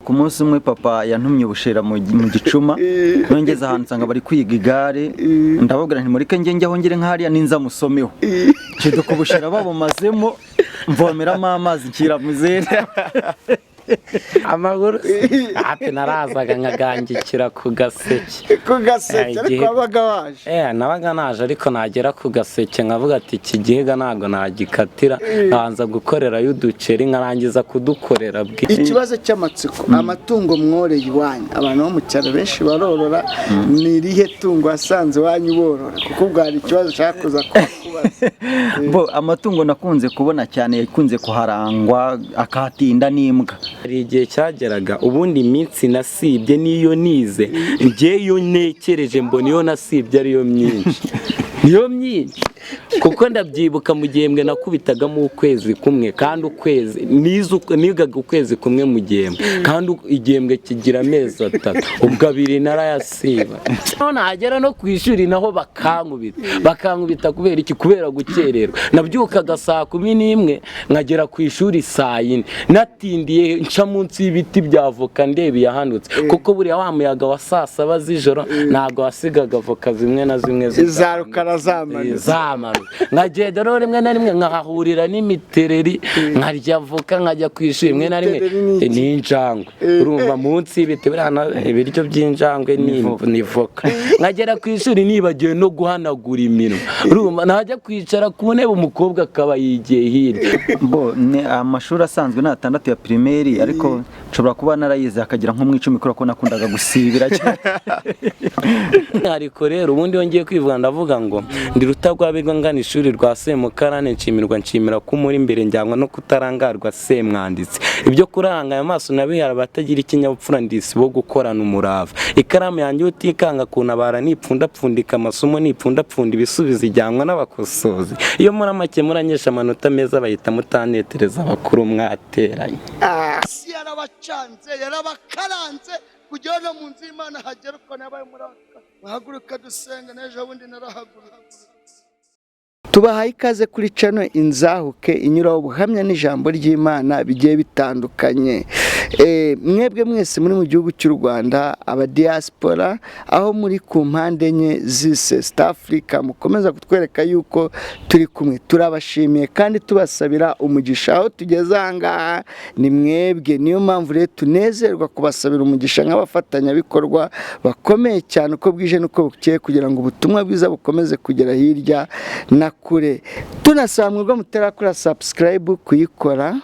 ku munsi umwe papa yantumye ubushera mu gicuma nongeze ahantu nsanga bari kwiga igare ndababwira nti mureke njye njyaho ngire nk'ahariya ninza musomeho ciduka ubushera babumazemo mvomeramo amazi nshyira mu zindi amaguru ati narazaga nkagangikira ku gaseke ariko wabaga waje nabaga naje ariko nagera ku gaseke nkavuga ati iki gihiga ntago nagikatira nkanza gukorerayo uduceri nkarangiza kudukorera ikibazo cy'amatsiko amatungo mworeye iwanyu abantu bo mu cyaro benshi barorora ni irihe tungo wasanze iwanyu borora kuko bwari ikibazo ushaka kuza kubaza amatungo nakunze kubona cyane yakunze kuharangwa akahatinda n'imbwa hari igihe cyageraga ubundi iminsi nasibye niyo nize ngeyo nekereje mbona iyo nasibye ariyo myinshi niyo myinshi kuko ndabyibuka mu gihembwe nakubitagamo ukwezi kumwe kandi ukwezi nigaga ukwezi kumwe mu gihembwe kandi igihembwe kigira amezi 3 ubwo abiri narayasiba nagera no ku ishuri naho bakankubita kubera iki kubera gukererwa nabyukaga saa 11 nkagera ku ishuri saa 4 natindiye nca munsi y'ibiti bya avoka ndebe yahanutse kuko buriya wa muyaga wa saa 7 z'ijoro ntago wasigaga avoka zimwe na zimwe zizarukara zamanu nkagenda rero rimwe na rimwe nkahahurira n'imitereri nkarya avoka nkajya ku ishuri rimwe na rimwe n'injangwe urumva munsi y'ibiti ibiryo by'injangwe ni voka nkagera ku ishuri nibagiwe no guhanagura iminwa urumva najya kwicara ku ntebe umukobwa akaba yigiye hirya amashuri asanzwe ni 6 ya primaire ariko nshobora kuba narayize akagira nko mu 10 kubera ko nakundaga gusibira cyane ariko rero ubundi yongeye kwivuga ndavuga ngo ndi rutagwabirwa ngana ishuri rwa Semukarane nshimira ko muri imbere njyanwa no kutarangarwa Semwanditsi ibyo kuranga aya maso nabihara batagira ikinyabupfura ndisi bo gukorana umurava ikaramu yanjye utikanga kunabara nipfundapfundika amasomo nipfundapfunda ibisubizo ijyanwa n'abakosozi iyo muri make muranyesha amanota meza bahita mutanetereza abakuru mwateranye yarabacanze yarabakaranze kugira no mu nzu y'Imana hagera uko nabaye muraka bahaguruka dusenga n'ejo bundi narahagurutse tubahaye ikaze kuri channel Inzahuke inyuraho ubuhamya n'ijambo ry'Imana bigiye bitandukanye mwebwe mwese muri mu gihugu cy'u Rwanda aba diaspora aho muri ku mpande enye z'isi East Africa mukomeza kutwereka yuko turi kumwe turabashimiye kandi tubasabira umugisha aho tugeze ahangaha ni mwebwe niyo mpamvu rero tunezerwa kubasabira umugisha nk'abafatanya bikorwa bakomeye cyane uko bwije nuko bukeye kugira ngo ubutumwa bwiza bukomeze kugera hirya na kure tunasamwe mutarakora subscribe kuyikora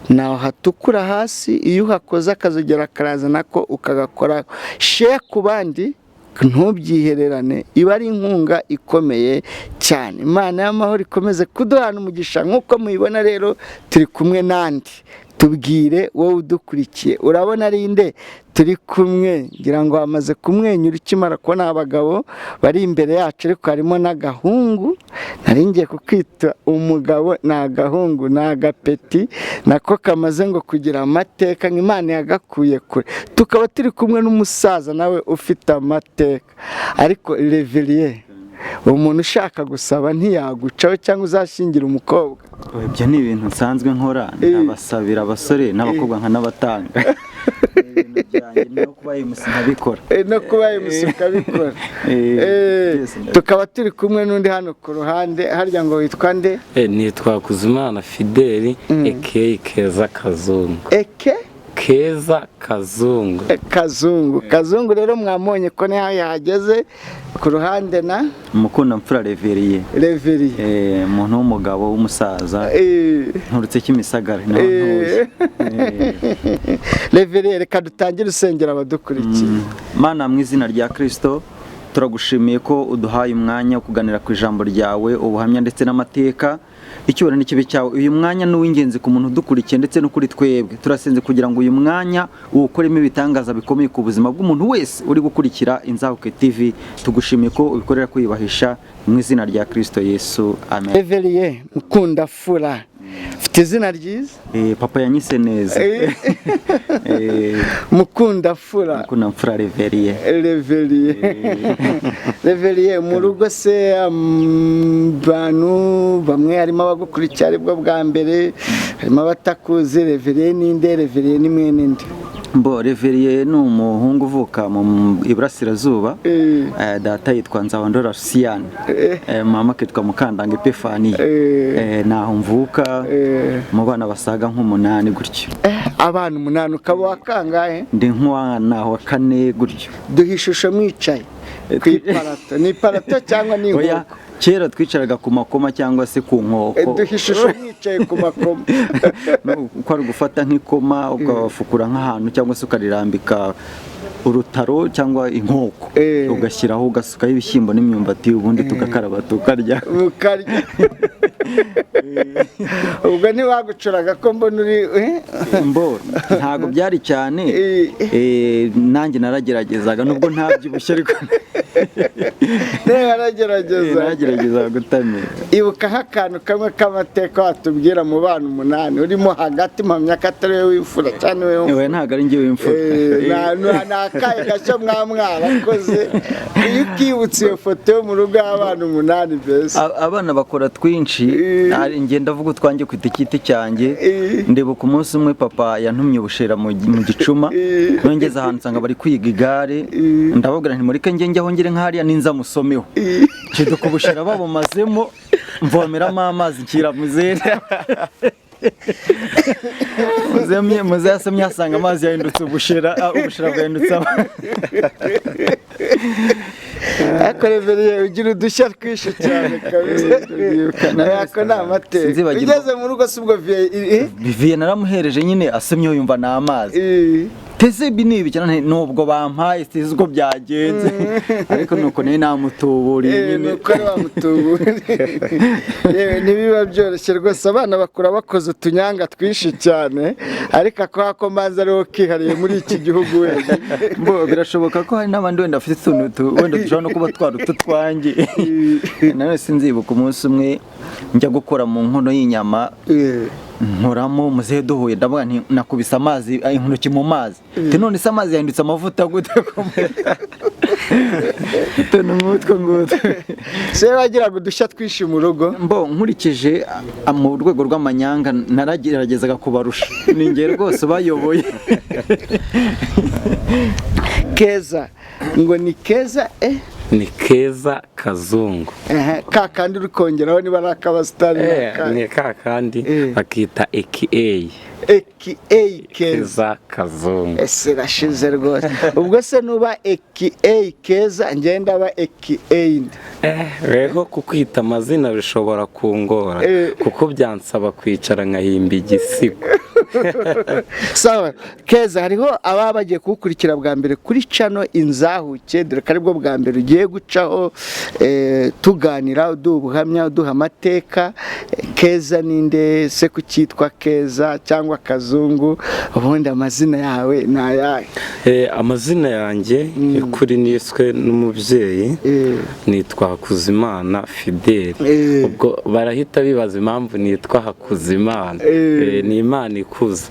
naho hatukura hasi iyo uhakoze akazogera karaza nako ukagakora share ku bandi ntubyihererane iba ari inkunga ikomeye cyane Imana y'amahoro ikomeze kuduhana umugisha nk'uko muyibona rero turi kumwe nandi tubwire wowe udukurikiye urabona ari inde turi kumwe ngira ngo bamaze kumwenyura ikimara kubona abagabo bari imbere yacu ariko harimo n'agahungu naringiye kukwita umugabo n'agahungu n'agapeti nako kamaze ngo kugira amateka nk'Imana yagakuye kure tukaba turi kumwe n'umusaza nawe ufite amateka ariko Reveriye umuntu ushaka gusaba ntiyagucaho cyangwa uzashingira umukobwa ibyo ni ibintu nsanzwe nkora nabasabira abasore n'abakobwa nkanabatanga ibintu byanjye no kubaye musabikora tukaba turi kumwe n'undi hano ku ruhande harya ngo witwa nde nitwa Kuzimana Fideli Keza Kazungu Keza Kazungu rero mwamonye ko naho yahageze ku ruhande na Mukunda Mfura Reveriye umuntu w'umugabo w'umusaza nturutse Kimisagara Reveriye reka dutangire usengera abadukurikiye Mana mu izina rya Kristo turagushimiye ko uduhaye umwanya wo kuganira ku ijambo ryawe ubuhamya ndetse n'amateka icyubahiro n'ikibi cyawe uyu mwanya ni uw'ingenzi ku muntu udukurikiye ndetse no kuri twebwe turasenze kugira ngo uyu mwanya uwukoremo ibitangaza bikomeye ku buzima bw'umuntu wese uri gukurikira Inzahuke TV tugushimiye ko ubikorera kwiyubahisha mu izina rya Kristo Yesu amen Reveriye Mukunda Fura ufite izina ryiza papa yanyise neza Mukunda Fura Reveriye mu rugo se abantu bamwe harimo abagukurikira aribwo bwa mbere harimo abatakuzi Reveriye ninde Reveriye ni mwene nde Mbo Reveriye ni umuhungu uvuka mu Iburasirazuba. Data yitwa Nzabandora Rusiyani. Mama akitwa Mukandanga Epifaniya. Naho mvuka mu bana basaga nk'umunani gutyo. Abana 8 ukaba wakangahe? Ndi nk'uwana wa 4 gutyo. Duha ishusho mwicaye ku iparato. Ni iparato cyangwa ni inkoko? Kera twicaraga ku makoma cyangwa se ku nkoko. Duha ishusho mwicaye ku makoma. Uko ari gufata nk'ikoma ukafukura nk'ahantu cyangwa se ukarirambika urutaro cyangwa inkoko ugashyiraho ugasukaho ibishyimbo n'imyumbati ubundi tugakaraba tukarya. Ubwo ntiwagucuraga ko mbona uri mbo ntago byari cyane nanjye narageragezaga nubwo ntabyibushye ariko naragerageza gutamira. Ibuka nk'akantu kamwe k'amateka watubwira mu bana 8 urimo hagati mu myaka atari we w'imfura cyane we ntago ari njye w'imfura. Nakaye gace mwarakoze iyo ukibutse iyo foto yo mu rugo y'abana 8 bese. Abana bakora twinshi njye ndavuga utwanjye ku itikiti cyanjye. Ndibuka umunsi umwe papa yantumye ubushera mu gicuma nongeza ahantu nsanga bari kwiga igare ndababwira nti murike njye njyaho ngire nk'ahariya ninza musomeho cyo kubushera babumazemo mvomeramo amazi nshyira muzere muze yasomye asanga amazi yahindutse ubushera bwahindutse ariko Reveriye ugira udushya twinshi cyane kabisa. Yako ni amateka. Ugeze mu rugo si ubwo Viviye naramuhereje nyine asomyeho yumva ni amazi. Tese binibi cyane nubwo bampaye sizi uko byagenze ariko nuko nayo namutuburiye nyine. Nuko bamutuburiye. Nibiba byoroshye rwose abana bakura bakoze utunyanga twinshi cyane ariko ako mbanza ariho kihariye muri iki gihugu wenda. Mbo birashoboka ko hari n'abandi wenda afite utuntu wenda dushobora no kuba twanjye. Nawe sinzibuka umunsi umwe njya gukora mu nkono y'inyama nkoramo muzehe duhuye ndavuga nti nakubise amazi intoki mu mazi none se amazi yahindutse amavuta gute ngutwo se wagiraga udushya twinshi mu rugo. Mbo nkurikije mu rwego rw'amanyanga narageragezaga kubarusha ninjye rwose bayoboye. Keza ngo ni Keza ni Keza Kazungu. Kakandi uri kongeraho niba ari akabasitari ni kakandi bakita AKA Keza Kazungu. Ese rashize rwose. Ubwo se nuba AKA Keza ngenda aba AKA Reho kukwita amazina bishobora kungora kuko byansaba kwicara nkahimba igisigo. Sawa Keza, hariho ababa bagiye kugukurikira bwa mbere kuri channel Inzahuke, dore ko aribwo bwa mbere ugiye gucaho tuganira uduha ubuhamya uduha amateka. Keza ninde se kucyitwa Keza cyangwa Kazungu? Ubundi amazina yawe ni ayahe? Amazina yanjye kuri niswe n'umubyeyi nitwa Hakuzimana Fidèle. Ubwo barahita bibaza impamvu nitwa Hakuzimana. Ni Imana ikuze.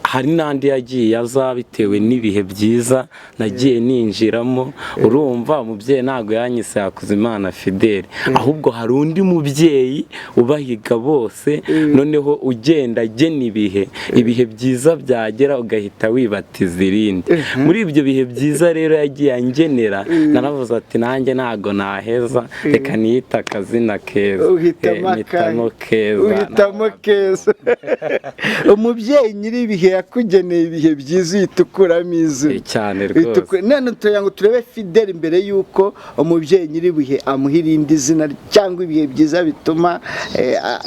Hari n'andi yagiye aza bitewe n'ibihe byiza nagiye ninjiramo. Urumva umubyeyi ntago yanyise Hakuzimana Fidèle, ahubwo hari undi mubyeyi ubahiga bose, noneho ugenda agena ibihe byiza byagera ugahita wibatiza irindi. Muri ibyo bihe byiza rero yagiye angenera, naravuze ati nanjye ntago naheza, reka niyita akazina Keza. Uhitamo Keza. Umubyeyi nyiri ibihe yakugeneye ibihe byiza yitukuramo izina cyane rwose. None tuyango turebe Fidèle imbere yuko umubyeyi nyiri ibihe amuhirinde izina cyangwa ibihe byiza bituma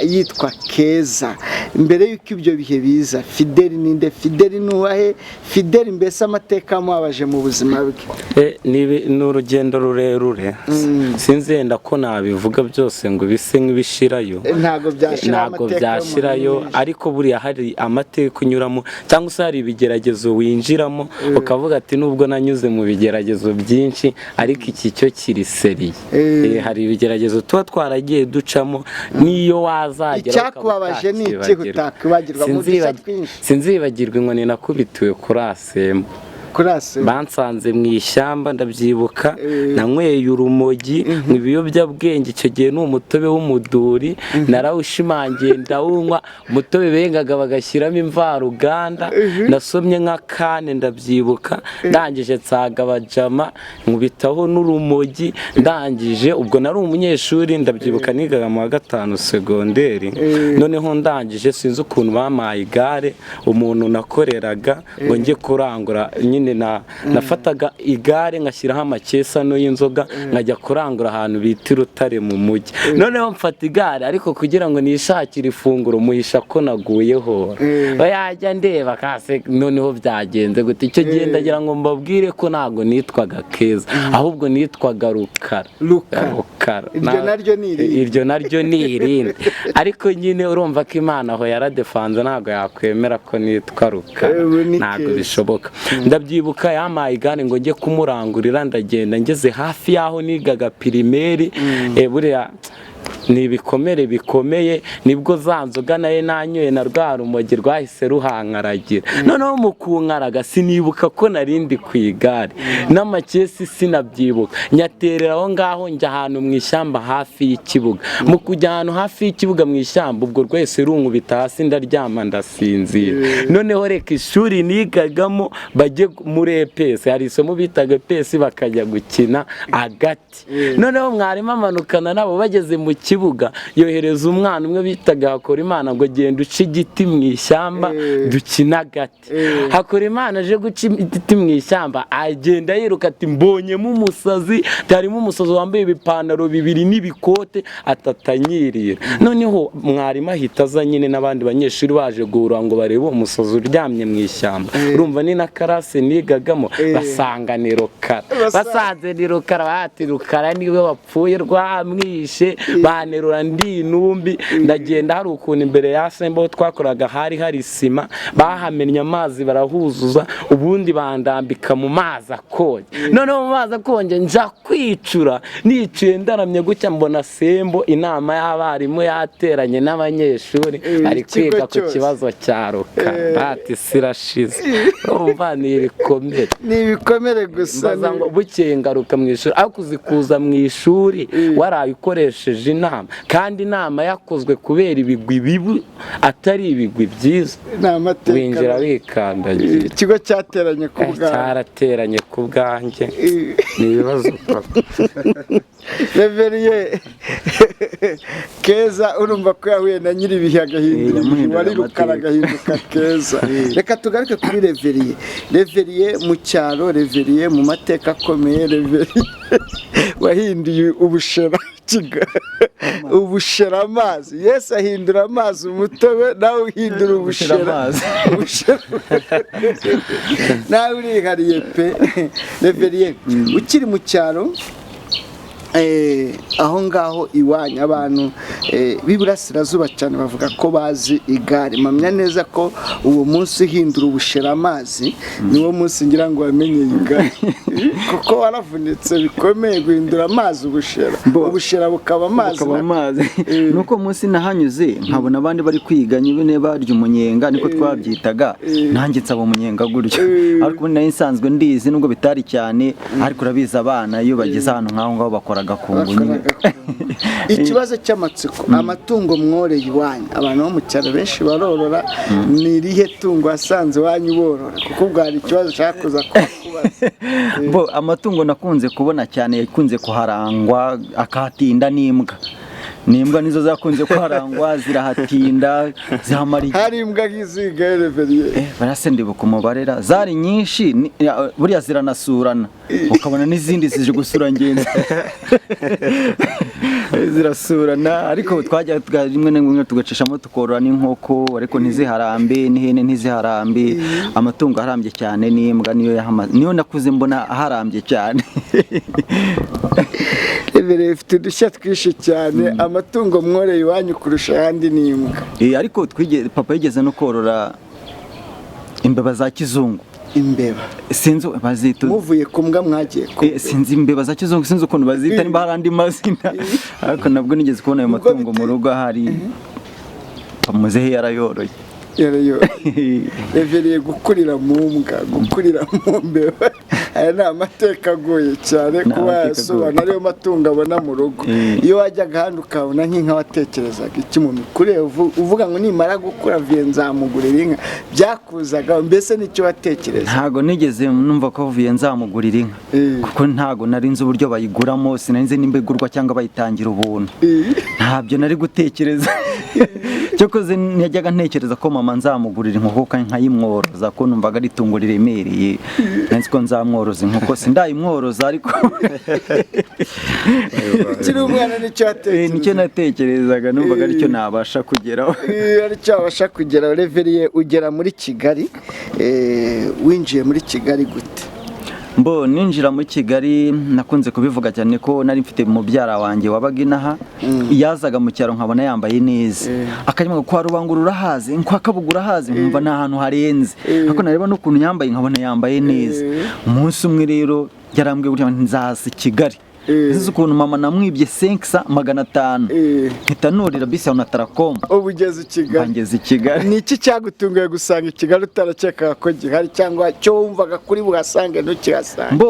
yitwa Keza. Mbere yuko ibyo bihe biza, Fidèle ninde? Fidèle nuwahe? Fidèle mbese amateka mwabaje mu buzima bwe? Ni urugendo rurerure. Sinzi yenda ko nabivuga byose ngo bise nk'ibishirayo. Ntago byashirayo, ariko buriya hari amateka unyuramo cyangwa se hari ibigeragezo winjiramo ukavuga ati nubwo nanyuze mu bigeragezo byinshi ariko iki cyo kiri seriye. Hari ibigeragezo tuba twaragiye ducamo niyo wazagera icyakubabaje ni iki utakibagirwa mu dushya twinshi? Sinzibagirwa inkoni nakubitiwe kuri Asembo. kurase bansanze mu ishyamba ndabyibuka nanyweye urumogi mu ibiyobyabwenge icyo gihe ni umutobe w'umuduri narawushimangiye ndawunywa umutobe bengaga bagashyiramo imvaruganda nasomye nka kane ndabyibuka ndangije nsaga abajama nkubitaho n'urumogi ndangije ubwo nari umunyeshuri ndabyibuka nigaga mu wa 5 segonderi noneho ndangije sinzi ukuntu bamaye igare umuntu nakoreraga ngo njye kurangura nyine nafataga igare ngashyiraho amakesano y'inzoga nkajya kurangura ahantu bita Rutare mu mujyi noneho mfata igare ariko kugira ngo nishakire ifunguro muhisha ko naguyeho yajya ndeba kase noneho byagenze gute icyo gihe ndagira ngo mbabwire ko ntago nitwaga Keza ahubwo nitwaga Rukara iryo naryo ni irindi ariko nyine urumva ko Imana aho yaradefanze ntago yakwemera ko nitwa Rukara ntago bishoboka ndabyibuka yamaye igare ngo njye kumurangurira ndagenda ngeze hafi yaho nigaga primaire buriya ni ibikomere bikomeye nibwo za nzoga naye nanyoye na rwa rumogi rwahise ruhankaragira noneho mu kunkaraga sinibuka ko narindi ku igare n'amakesi sinabyibuka nyaterera aho ngaho njya ahantu mu ishyamba hafi y'ikibuga mu kujya ahantu hafi y'ikibuga mu ishyamba ubwo rwese runkubita hasi ndaryama ndasinzira noneho reka ishuri nigagamo bajye muri EPS hari isomo bitaga EPS bakajya gukina agati noneho mwarimu amanukana nabo bageze mu kibuga yohereza umwana umwe bitaga Hakorimana ngo genda uca igiti mu ishyamba dukina agati Hakorimana aje guca igiti mu ishyamba agenda yiruka ati mbonyemo umusazi harimo umusazi wambaye ibipantaro bibiri n'ibikote atatanyirira noneho mwarimu ahita aza nyine n'abandi banyeshuri baje guhura ngo barebe umusazi uryamye mu ishyamba urumva ni na karase nigagamo basanga ni Rukara basanze ni Rukara bati Rukara niwe wapfuye rwamwishe banerura ndi intumbi ndagenda hari ukuntu imbere ya sembo twakoraga hari sima bahamennye amazi barahuzuza ubundi bandambika mu mazi akonje noneho mu mazi akonje nja kwicura niciye ndaramye gutya mbona sembo inama y'abarimu yateranye n'abanyeshuri ari kwiga ku kibazo cya Rukara bati sirashize umva ni ibikomere gusa ngo bukeye ngaruka mu ishuri aho kuzikuza mu ishuri warayikoresheje inama kandi inama yakozwe kubera ibigwi bibi atari ibigwi byiza winjira wikandagira ikigo cyateranye ku bwanjye cyarateranye ku bwanjye ni ibibazo Reveriye Keza urumva ko yahuye na nyiri ibihe agahinduka wari Rukara agahinduka Keza reka tugaruke kuri Reveriye mu cyaro Reveriye mu mateka akomeye Reveriye wahinduye ubushera amazi Yesu ahindura amazi umutobe nawe uhindura ubushera nawe urihariye pe Reveriye ukiri mu cyaro aho ngaho iwanyu abantu b'iburasirazuba cyane bavuga ko bazi igare mpamya neza ko uwo munsi uhindura ubushera amazi niwo munsi ngira ngo wamenye igare kuko waravunitse bikomeye guhindura amazi ubushera bukaba amazi nuko munsi nahanyuze nkabona abandi bari kwiga nyine barya umunyenga niko twabyitaga nanjye nsaba umunyenga gutyo ariko ubundi nari nsanzwe ndizi nubwo bitari cyane ariko urabizi abana iyo bageze ahantu nk'aho ngaho bakora gakungu nyine ikibazo cy'amatsiko amatungo mworeye iwanyu abantu bo mu cyaro benshi barorora ni irihe tungo wasanze iwanyu borora kuko bwari ikibazo cyakuza kubaza amatungo nakunze kubona cyane yakunze kuharangwa akahatinda n'imbwa nizo zakunze kuharangwa zirahatinda zihamara hari imbwa nk'iziga Reveriye barase ndibuka umubarera zari nyinshi buriya ziranasurana ukabona n'izindi zije gusura ngenzi zirasurana ariko twajya rimwe na rimwe tugacishamo tukorora n'inkoko ariko ntiziharambe n'ihene ntiziharambe amatungo aharambye cyane n'imbwa niyo nakuze mbona aharambye cyane Reveriye ifite udushya twinshi cyane amatungo mworeye iwanyu kurusha ahandi n'imbwa ariko papa yigeze no korora imbeba za kizungu imbeba sinzi bazita muvuye ku mbwa mwagiye sinzi imbeba za kizungu sinzi ukuntu bazita nimba hari andi mazina ariko nabwo nigeze kubona ayo matungo mu rugo hari muzehe yarayoroye yarayo revereye gukurira mu mbwa gukurira mu mbeba aya ni amateka agoye cyane kuba yasobanura ariyo matungo abona mu rugo iyo wajyaga ahandi ukabona nk'inka watekerezaga iki mu mikurire uvuga ngo nimara gukura viye nzamugurira inka byakuzaga mbese nicyo watekereza? Ntago nigeze numva ko viye nzamugurira inka kuko ntago nari nzi uburyo bayiguramo, sinari nzi nimba igurwa cyangwa bayitangira ubuntu, ntabyo nari gutekereza. Cyokoze najyaga ntekereza ko mama nzamugurira inkoko nkayimworoza ko numvaga ari itungo riremereye, nzi ko nzamworoza inkoko sindayimworoza ariko kiri umwana nicyo natekerezaga, numvaga aricyo nabasha kugeraho. Aricyo abasha kugeraho. Revereye ugera muri Kigali, winjiye muri Kigali gute? Ninjira muri Kigali nakunze kubivuga cyane ko nari mfite mubyara wanjye wabaga inaha, yazaga mu cyaro nkabona yambaye neza, akanyuma kwa Rubangura urahazi, kwa Kabugura hazi, nkumva nta hantu harenze, ariko nareba n'ukuntu yambaye nkabona yambaye neza. Umunsi umwe rero yarambwiye gutya nzaza Kigali, izi ukuntu mama namwibye 500 mpita nurira bisi na Taracom. Ubu ugeze Kigali? Ngeze i Kigali. Ni iki cyagutunguye gusanga Kigali utarakeka ko gihari cyangwa cyo wumvaga kuri buhasange ntukihasanga?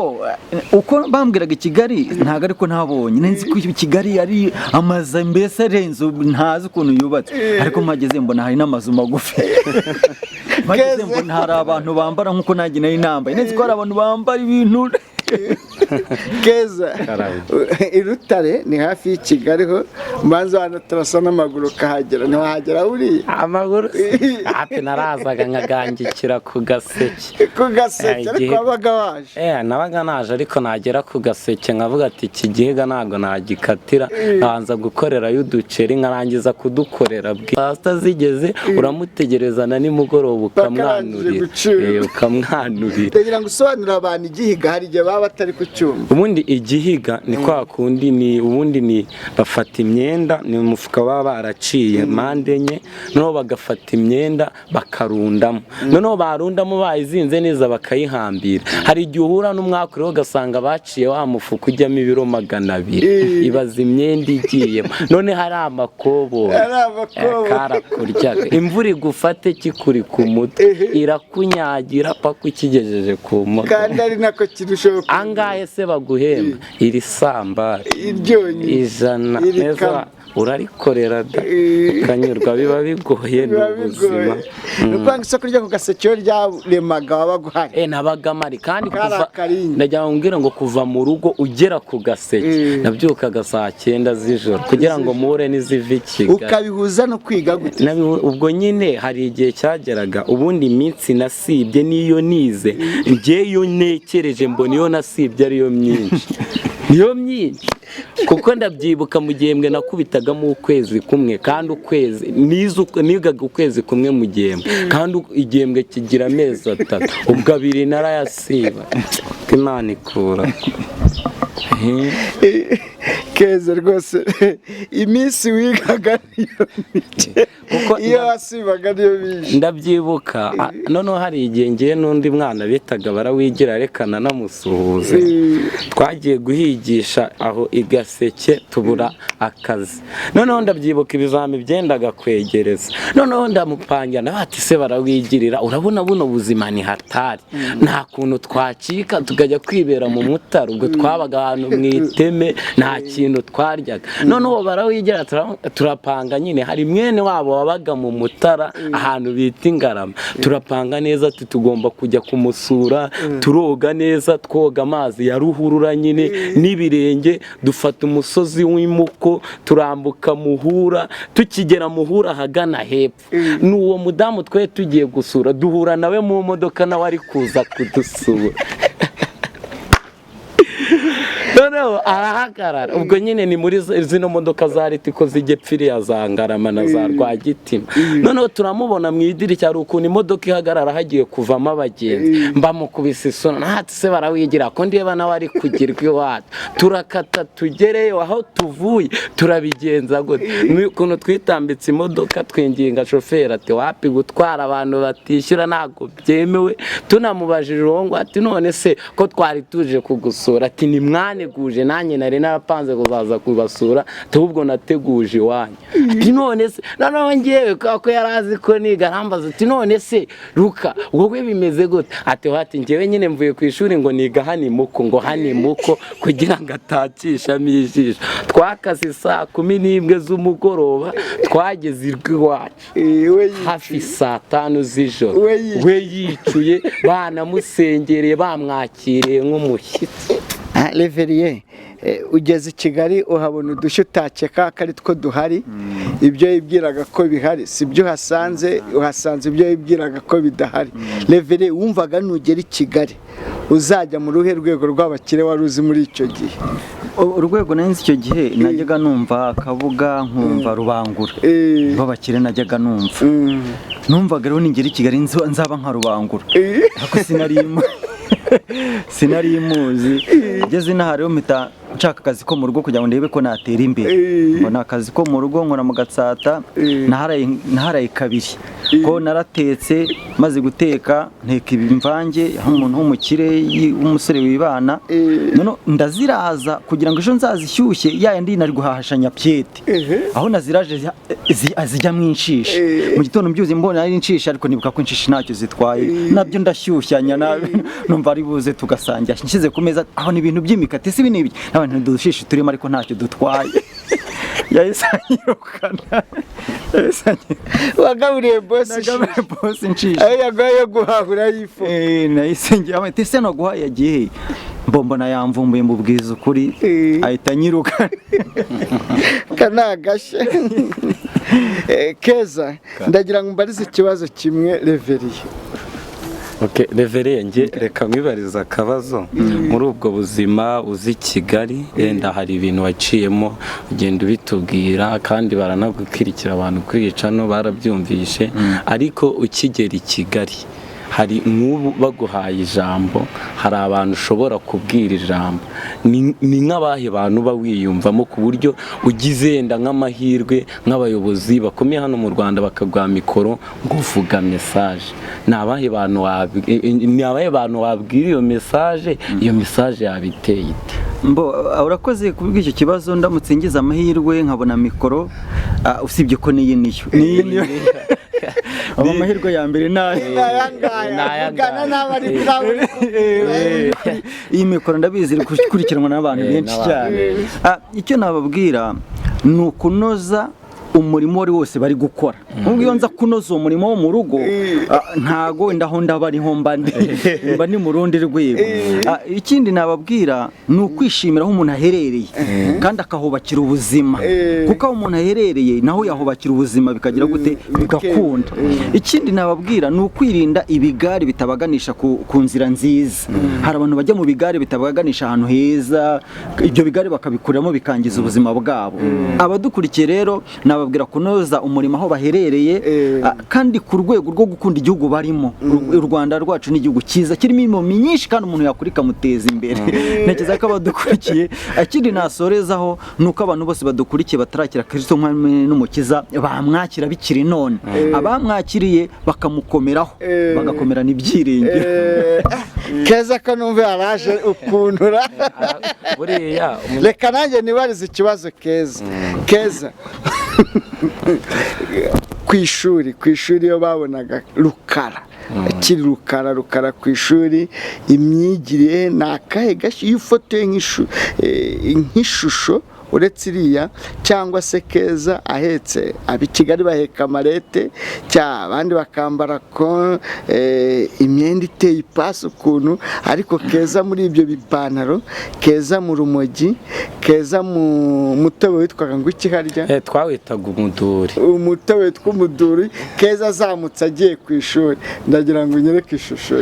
Uko bambwiraga Kigali ntago ariko ntabonye, nzi ko Kigali ari amazu mbese arenze, ntazi ukuntu yubatse, ariko mageze mbona hari n'amazu magufi. Mageze mbona hari abantu bambara nkuko nanjye nari nambaye, nzi ko hari abantu bambara ibintu. Keza, Irutare ni hafi y'Ikigali ho, mbanza hano turasa n'amaguru kahagera, ntiwahagera uriya? Amaguru hafi narazaga nkagangikira ku Gaseke. Ku Gaseke ariko wabaga waje? Nabaga naje ariko nagera ku Gaseke nkavuga ati iki Gihega ntago nagikatira, nkabanza gukorerayo uduceri nkarangiza kudukorera saa sita zigeze uramutegerezana nimugoroba ukamwanurira. Kugira ngo usobanurire abantu Igihiga hari igihe batari ku cyuma. Ubundi Igihiga ni kwa kundi ni bafata imyenda, ni umufuka baba baraciye mpande enye, noneho bagafata imyenda bakarundamo, noneho barundamo bayizinze neza bakayihambira. Hari igihe uhura n'umwaka rero ugasanga baciye wa mufuka ujyamo ibiro 200, ibaza imyenda igiyemo, none hari amakobo karakuryaga, imvura igufate kikuri ku mutwe irakunyagira paka ukigejeje ku moto, kandi ari nako kirushaho. Angahe se baguhemba? Iri samba ijana neza urarikorera ukanyurwa, biba bigoye n'ubuzima. Nukwanga isoko ryo ku Gaseke ryaremaga wabaga uhari? Nabaga mari, kandi kuva ndajya mbwira ngo kuva mu rugo ugera ku Gaseke nabyukaga saa 9 z'ijoro kugira ngo muhure n'iziva i Kigali. Ukabihuza no kwiga gute? Ubwo nyine hari igihe cyageraga, ubundi iminsi nasibye niyo nize, ngeyo nekereje mbona iyo nasibye ariyo myinshi, niyo myinshi kuko ndabyibuka mu gihembwe nakubitagamo ukwezi kumwe, kandi ukwezi nigaga ukwezi kumwe mu gihembwe, kandi igihembwe kigira amezi 3, ubwo 2 narayasiba. Imana ikura. Keza rwose iminsi wigaga niyo mike, iyo wasibaga niyo myinshi. Ndabyibuka noneho hari igihe ngiye n'undi mwana bitaga Barawigira rekana namusuhuze, twagiye guhigisha aho i Gaseke tubura akazi, noneho ndabyibuka ibizami byendaga kwegereza, noneho ndamupangira bati se Barawigirira, urabona buno buzima ni hatari, nta kuntu twacika tukajya kwibera mu Mutara, ubwo twabaga ahantu mu iteme nta kintu twaryaga. Noneho Barawigira turapanga nyine, hari mwene wabo wabaga mu Mutara ahantu bita Ingarama, turapanga neza tugomba kujya kumusura, turoga neza, twoga amazi ya ruhurura nyine n'ibirenge, dufata umusozi w'imuko turambuka Muhura, tukigera Muhura hagana hepfo n'uwo mudamu twe tugiye gusura duhura nawe mu modoka nawe ari kuza kudusura. Noneho arahagarara, ubwo nyine ni muri zino modoka za Ritiko z'igepfiriya za Ngarama na za Rwagitima. Noneho turamubona mu idirishya ari ukuntu imodoka ihagarara hagiye kuvamo abagenzi, mbamukubise isoni, ntati se Barawigira ko ndeba nawe ari kugirwa iwacu, turakata tugereyo aho tuvuye turabigenza gute, n'ukuntu twitambitse imodoka twinginga shoferi ati wapi gutwara abantu batishyura ntago byemewe, tunamubajije uwo ngo ati none se ko twari tuje kugusura, ati ni mwane nateguje nanjye nari narapanze kuzaza kubasura ahubwo nateguje iwanyu ati none se noneho ngewe ko yari azi ko niga arambaza ati none se Luka wowe bimeze gute ati ngewe nyine mvuye ku ishuri ngo niga hanimuko ngo hanimuko kugira ngo atakishamo ijisho twakaze saa 11 z'umugoroba twageze iwacu hafi saa 5 z'ijoro we yicuye banamusengereye bamwakiriye nk'umushyitsi. Reveriye ugeze i Kigali uhabona udushya utakeka ko ari two duhari, ibyo yibwiraga ko bihari si byo uhasanze ibyo yibwiraga ko bidahari. Reveriye wumvaga nugera i Kigali uzajya mu ruhe rwego rw'abakire wari uzi muri icyo gihe? Urwego nzi icyo gihe najyaga numva Kabuga nkumva Rubangura b'abakire najyaga numvaga rero ningera i Kigali nzaba nka Rubangura ariko sinari muzi. Ngeze inaha rero mpita nshaka akazi ko mu rugo kugira ngo ndebe ko natera imbere. Mbona akazi ko mu rugo nkora mu Gatsata naharaye kabiri ko naratetse maze guteka nteka ibimvange aho umuntu w'umukire w'umusore wibana none ndaziraza kugira ngo ejo nzazishyushye yandi nari guhahashanya pyete aho naziraje azijya mwinshisha mu gitondo mbyuze mbona ari inshisha ariko nibuka ko inshisha ntacyo zitwaye nabyo ndashyushyanya numva ari buze tugasangira nshyize ku meza aho ni ibintu by'imikate si binibye abantu dushisha turimo ariko ntacyo dutwaye yayisanyirukana wagaburiye boss nshisha ayo yagaye guhahura yifu nayisengeye amate se no guha yagiye mbona yamvumbuye mu bwiza ukuri ahita nyirukana kanagashe. Keza ndagira ngo mbarize ikibazo kimwe Reveriye. Reveriye nge reka nkwibariza akabazo muri ubwo buzima uzi Kigali yenda hari ibintu waciyemo ugenda ubitubwira kandi baranagukwirikira abantu kwica no barabyumvishe ariko ukigera i Kigali hari nk'ubu baguhaye ijambo hari abantu ushobora kubwira ijambo ni nk'abahe bantu uba wiyumvamo ku buryo ugize yenda nk'amahirwe nk'abayobozi bakomeye hano mu Rwanda bakaguha mikoro ngo uvuga mesaje ni abahe bantu wabwira iyo mesaje yabiteye ite? Urakoze kubwira icyo kibazo. Ndamutse ngize amahirwe nkabona mikoro usibye ko niyo amahirwe ya mbere iyi mikoro ndabizi ikurikiranwa n'abantu benshi cyane. Icyo nababwira ni ukunoza umurimo wari wose bari gukora. Nubwo iyo nza kunoza uwo murimo wo mu rugo ntago wenda aho ndaba ariho mba ni mu rundi rwego. Ikindi nababwira ni ukwishimira aho umuntu aherereye kandi akahubakira ubuzima, kuko aho umuntu aherereye naho yahubakira ubuzima bikagira gute bigakunda. Ikindi nababwira ni ukwirinda ibigare bitabaganisha ku nzira nziza. Hari abantu bajya mu bigare bitabaganisha ahantu heza, ibyo bigare bakabikuramo bikangiza ubuzima bwabo. Abadukurikiye rero nababwira kunoza umurimo aho baherereye kandi ku rwego rwo gukunda igihugu barimo. U Rwanda rwacu ni igihugu cyiza kirimo imirimo myinshi kandi umuntu yakurika muteza imbere. Ntekereza ko abadukurikiye akindi nasorezaho nuko abantu bose badukurikiye batarakira Kristo n'umukiza bamwakira bikiri none, abamwakiriye bakamukomeraho bagakomerana ibyiringiro. Keza ko numve araje ukuntura buriya reka nanjye nibarize ikibazo Keza ku ishuri iyo babonaga Rukara akiri Rukara ku ishuri imyigire ni akahe gashya iyo ufotoye nk'ishusho uretse iriya cyangwa se Keza ahetse abi Kigali baheka amarete abandi bakambara ko imyenda iteye ipasi ukuntu, ariko Keza muri ibyo bipantaro, Keza mu rumogi, Keza mu mutobe witwaga ngo iki harya twawitaga umuduri, umutobe witwa umuduri, Keza azamutse agiye ku ishuri. Ndagira ngo unyereke ishusho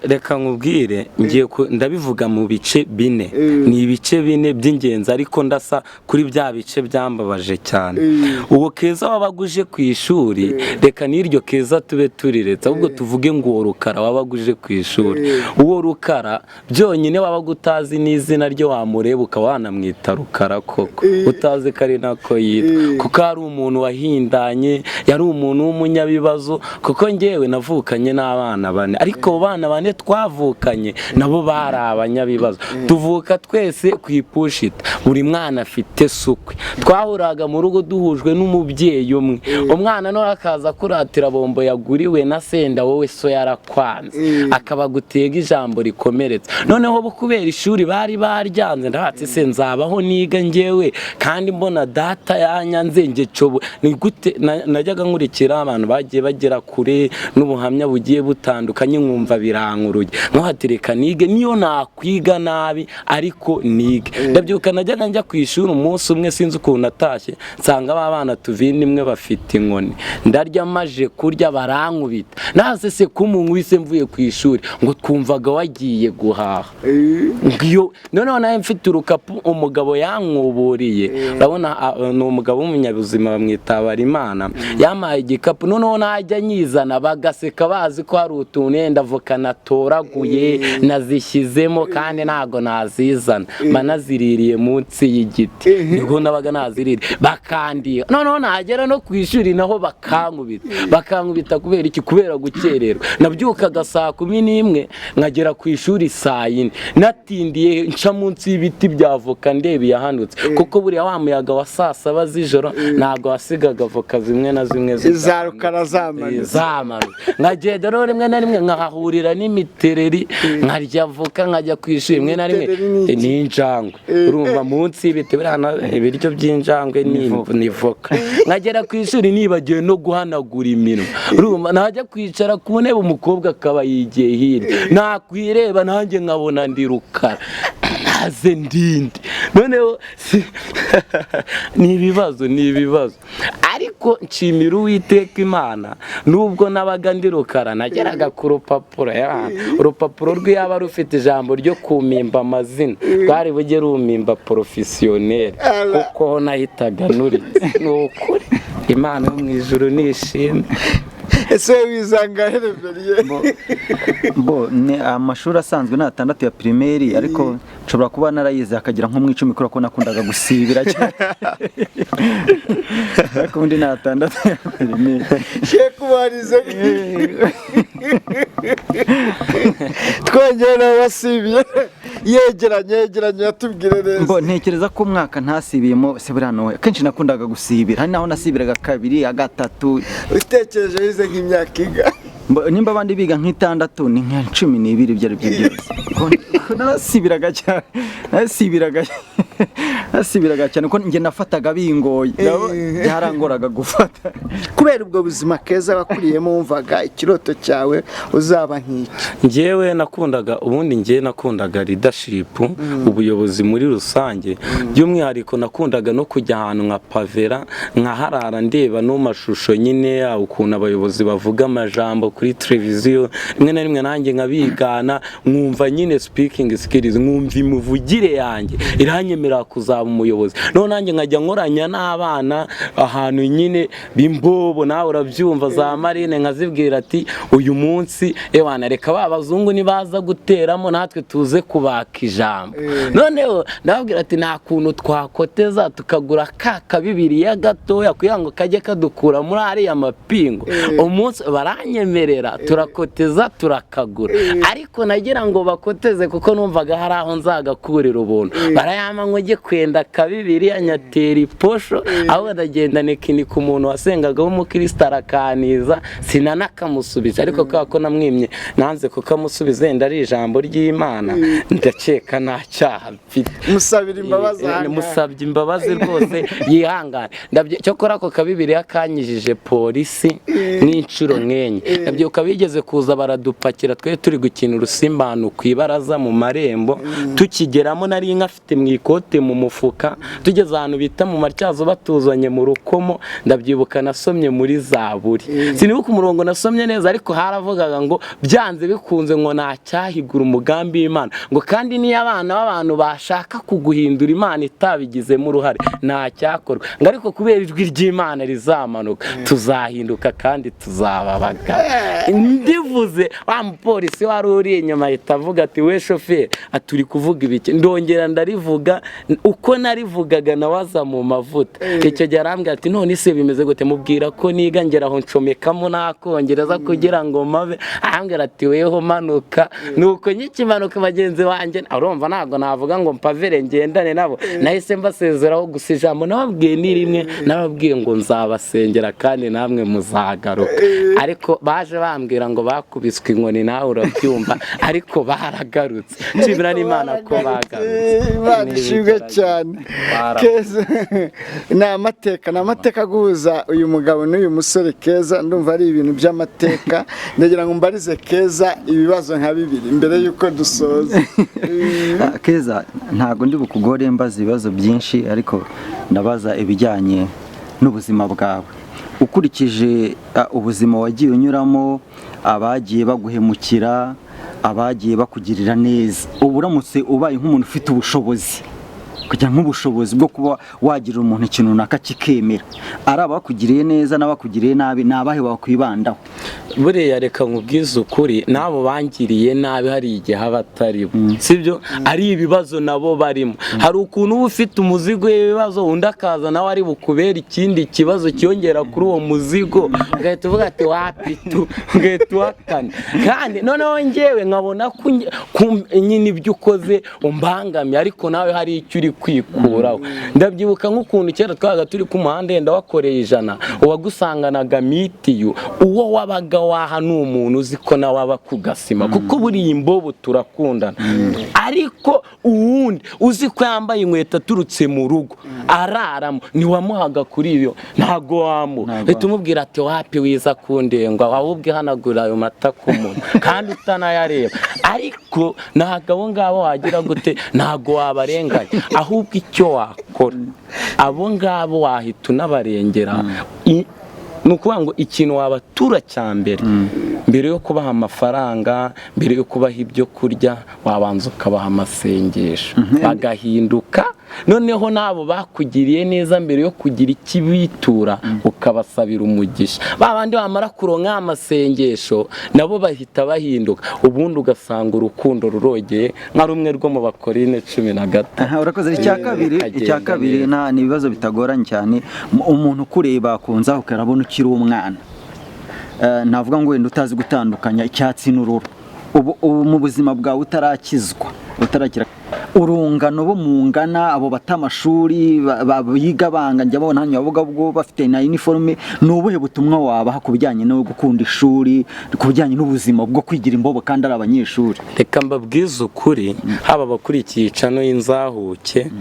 reka nkubwire ngiye ndabivuga mu bice bine, ni ibice bine by'ingenzi ariko ndasa kuri bya bice byambabaje cyane. Uwo Keza wabaga uje ku ishuri, reka n'iryo Keza tube turiretse, ahubwo tuvuge ngo uwo Rukara wabaga uje ku ishuri. Uwo Rukara byonyine wabaga utazi n'izina ryo wamureba ukaba wanamwita Rukara koko, utazi ko ari nako yitwa, kuko ari umuntu wahindanye, yari umuntu w'umunyabibazo. Kuko njyewe navukanye n'abana bane, ariko abo bana bane twavukanye nabo bari abanyabibazo. Tuvuka twese ku ipushita, buri mwana afite sukwe. Twahuraga mu rugo duhujwe n'umubyeyi umwe. Umwana no akaza kuratira bombo yaguriwe na senda, wowe so yarakwanze, akaba gutega ijambo rikomeretse. Noneho bo kubera ishuri bari baryanze, ndabatse se nzabaho niga njyewe kandi mbona data yanyanze nge cobo. Ni gute najyaga nkurikira abantu bagiye bagera kure n'ubuhamya bugiye butandukanye, nkumva birankuruye, nkahatereka nige niyo nakwiga nabi ariko nige. Ndabyuka najyaga njya ku ishuri umunsi umwe, sinzi ukuntu natashye, nsanga abana tuvindi imwe bafite inkoni. Ndarya maje kurya barankubita, nase se kumungu wise mvuye ku ishuri ngo twumvaga wagiye guhaha. Ngiyo noneho naye mfite urukapu umugabo yankuburiye, urabona ni umugabo w'umunyabuzima bamwita Barimana, yamaye igikapu. Noneho najya nyizana bagaseka bazi ko hari utuntu yenda voka natoraguye nazishyizemo, kandi ntago nazizana, manaziririye munsi y'igiti, niko nabaga naziririye bakandiye. Noneho nagera no ku ishuri naho bakankubita kubera iki? Kubera gukererwa. Nabyukaga saa 11 nkagera ku ishuri saa 4, natindiye nca munsi y'ibiti bya voka ndebe yahanutse, kuko buriya wa muyaga wa saa 7 z'ijoro ntago wasigaga voka zimwe na zimwe za Rukara zamanu. Nkagenda rero rimwe na rimwe nkahahurira n'imitereri, nkarya voka nkajya ku ishuri. Rimwe na rimwe n'injangwe, urumva munsi y'ibiti ibiryo by'injangwe ni voka. Nkagera ku ishuri nibagiwe no guhanagura iminwa, urumva najya kwicara ku ntebe umukobwa akaba yigiye hirya, nakwireba nanjye nkabona ndi Rukara naze ndindi. Noneho ni ibibazo ariko nshimira Uwiteka Imana, nubwo nabaga ndi Rukara nageraga ku urupapuro rw'iyaba rufite ijambo ryo kumimba amazina, rwari bujye rumimba professionnel, kuko nahitaga nuri. Ni ukuri Imana yo mu ijuru nishimye. Ese wizanga hereveriye ni amashuri asanzwe na 6 ya primaire, ariko nshobora kuba narayize akagira nko mu 10 kubera ko nakundaga gusibira cyane. Ariko undi na 6 ya primaire shekubarize twongera basibiye yegeranye yatubwire neza. Ntekereza ko umwaka ntasibiyemo se burano, kenshi nakundaga gusibira, hari naho nasibiraga 2, 3. Utekereje yize nk'imyaka inga? Nimba abandi biga nk'itandatu ni nka 12 byari byose. Narasibiraga cyane ko nge nafataga bingoye, byarangoraga gufata. Kubera ubwo buzima Keza wakuriyemo, wumvaga ikiroto cyawe uzaba nk'iki? Njyewe nakundaga leadership, ubuyobozi muri rusange. By'umwihariko nakundaga no kujya ahantu nka pavera, nkaharara ndeba no mashusho nyine ukuntu abayobozi bavuga amajambo kuri televiziyo. Rimwe na rimwe nanjye nkabigana, nkumva nyine speaking skills, nkumva imuvugire yanjye iranyemera kuzaba umuyobozi. None nanjye nkajya nkoranya n'abana ahantu nyine bimbobo, nawe urabyumva za Marine, nkazibwira ati uyu munsi ewana reka babazungu nibaza guteramo natwe tuze kubaka ijambo. Noneho ndababwira ati nta kuntu twakoteza tukagura ka Bibiliya gatoya kugira ngo kajye kadukura muri ari amapingo. Umunsi baranyemerera turakoteza turakagura, ariko nagira ngo bakoteze kuko numvaga hari aho nzagakurira ubuntu. Barayama ngo njye kwenda ka Bibiliya nyatera iposho, aho ndagenda nekinika umuntu wasengaga w'umukristo arakaniza, sinanakamusubije, ariko kako namwimye nanze kukamusubiza, enda ari ijambo ry'Imana, ndakeka nta cyaha mfite. Musabye imbabazi rwose yihangane. Cyokora ako ka Bibiliya kanyijije polisi n'inshuro nkenye. Ndabyuka bigeze kuza baradupakira, twe turi gukina urusimbano ku ibaraza mu marembo, tukigeramo nari nkafite mu ikoti inote mu mufuka, tugeze ahantu bita mu Matyazo batuzanye mu Rukomo, ndabyibuka nasomye muri Zaburi, sinibuka umurongo nasomye neza, ariko haravugaga ngo byanze bikunze ngo ntacyahigura umugambi w'Imana, ngo kandi niyo abana b'abantu bashaka kuguhindura Imana itabigizemo uruhare ntacyakorwa, ngo ariko kubera ijwi ry'Imana rizamanuka tuzahinduka kandi tuzababaga. Ndivuze wa mupolisi wari uri inyuma ahita avuga ati we shoferi aturi kuvuga ibiki, ndongera ndarivuga uko narivugaga nawaza mu mavuta. Icyo gihe arambwira ati none se bimeze gute, mubwira ko niga ngeraho ncomekamo nakongereza kugira ngo mabe. Arambwira ati weho manuka. Nuko nyikimanuka bagenzi banjye urumva ntabwo navuga ngo mpavere ngendane nabo, nahise mbasezeraho gusa ijambo nababwiye ni rimwe, nababwiye ngo nzabasengera kandi namwe muzagaruka. Ariko baje bambwira ngo bakubiswe inkoni nawe urabyumva, ariko baragarutse. Nshimira n'Imana ko bagarutse. Imana ishimwe cyane. Keza ni amateka guhuza uyu mugabo n'uyu musore Keza, ndumva ari ibintu by'amateka. Ndagira ngo mbarize Keza ibibazo nka bibiri mbere yuko dusoza. Keza, ntago ndi bukugore mbaza ibibazo byinshi, ariko ndabaza ibijyanye n'ubuzima bwawe. Ukurikije ubuzima wagiye unyuramo, abagiye baguhemukira, abagiye bakugirira neza, ubu uramutse ubaye nk'umuntu ufite ubushobozi, kugira nk'ubushobozi bwo kuba wagira umuntu ikintu runaka kikemera, ari abakugiriye neza n'abakugiriye nabi, ni abahe wakwibandaho? Buriya reka nkubwize ukuri, nabo bangiriye nabi hari igihe haba atari bo, sibyo? Ari ibibazo nabo barimo. Hari ukuntu uba ufite umuzigo w'ibibazo, undi akaza nawe ari bukubera ikindi kibazo kiyongera kuri uwo muzigo, ugahita uvuga ati wapitu, ugahita uhakana. Kandi noneho njyewe nkabona ko nyine ibyo ukoze umbangamiye, ariko nawe hari icyo uri kwikuraho. Ndabyibuka nk'ukuntu kera twabaga turi ku muhanda yenda wakoreye 100, uwagusanganaga mitiyu, uwo wabaga waha n'umuntu uzi ko nawe aba kugasima, kuko buriya imbobo turakundana. Ariko uwundi uzi ko yambaye inkweto aturutse mu rugo araramo, niwamuhaga kuri iyo ntago wamuha, tumubwira ati wapi wiza kundengwa, ahubwo ihanagura ayo mata ku muntu kandi utanayareba. Ariko ntabwo ngabo wagira gute, ntago wabarenganya, ahubwo icyo wakora abo ngabo wahita unabarengera. Nukuvuga ngo ikintu wabatura cyambere, mbere yo kubaha amafaranga, mbere yo kubaha ibyo kurya, wabanza ukabaha amasengesho bagahinduka. Noneho nabo bakugiriye neza, mbere yo kugira ikibitura ukabasabira umugisha. Babandi bamara kuronka amasengesho nabo bahita bahinduka, ubundi ugasanga urukundo rurogeye nka rumwe rwo mu Bakorine 15. Urakoze. Icya kabiri ni ibibazo bitagoranye cyane. Umuntu kureba kunza ukarabona ukiri umwana, navuga ngo wenda utazi gutandukanya icyatsi n'ururo, ubu mu buzima bwawe utarakizwa, utarakira urungano bo mungana, abo batamashuri biga banga, njya babona hanya bavuga bwo bafite na uniforme. Nubuhe butumwa wabaha kubijyanye no gukunda ishuri, kubijyanye n'ubuzima bwo kwigira imbobo kandi ari abanyeshuri? Reka mbabwize ukuri, haba bakurikiye icano y'Inzahuke,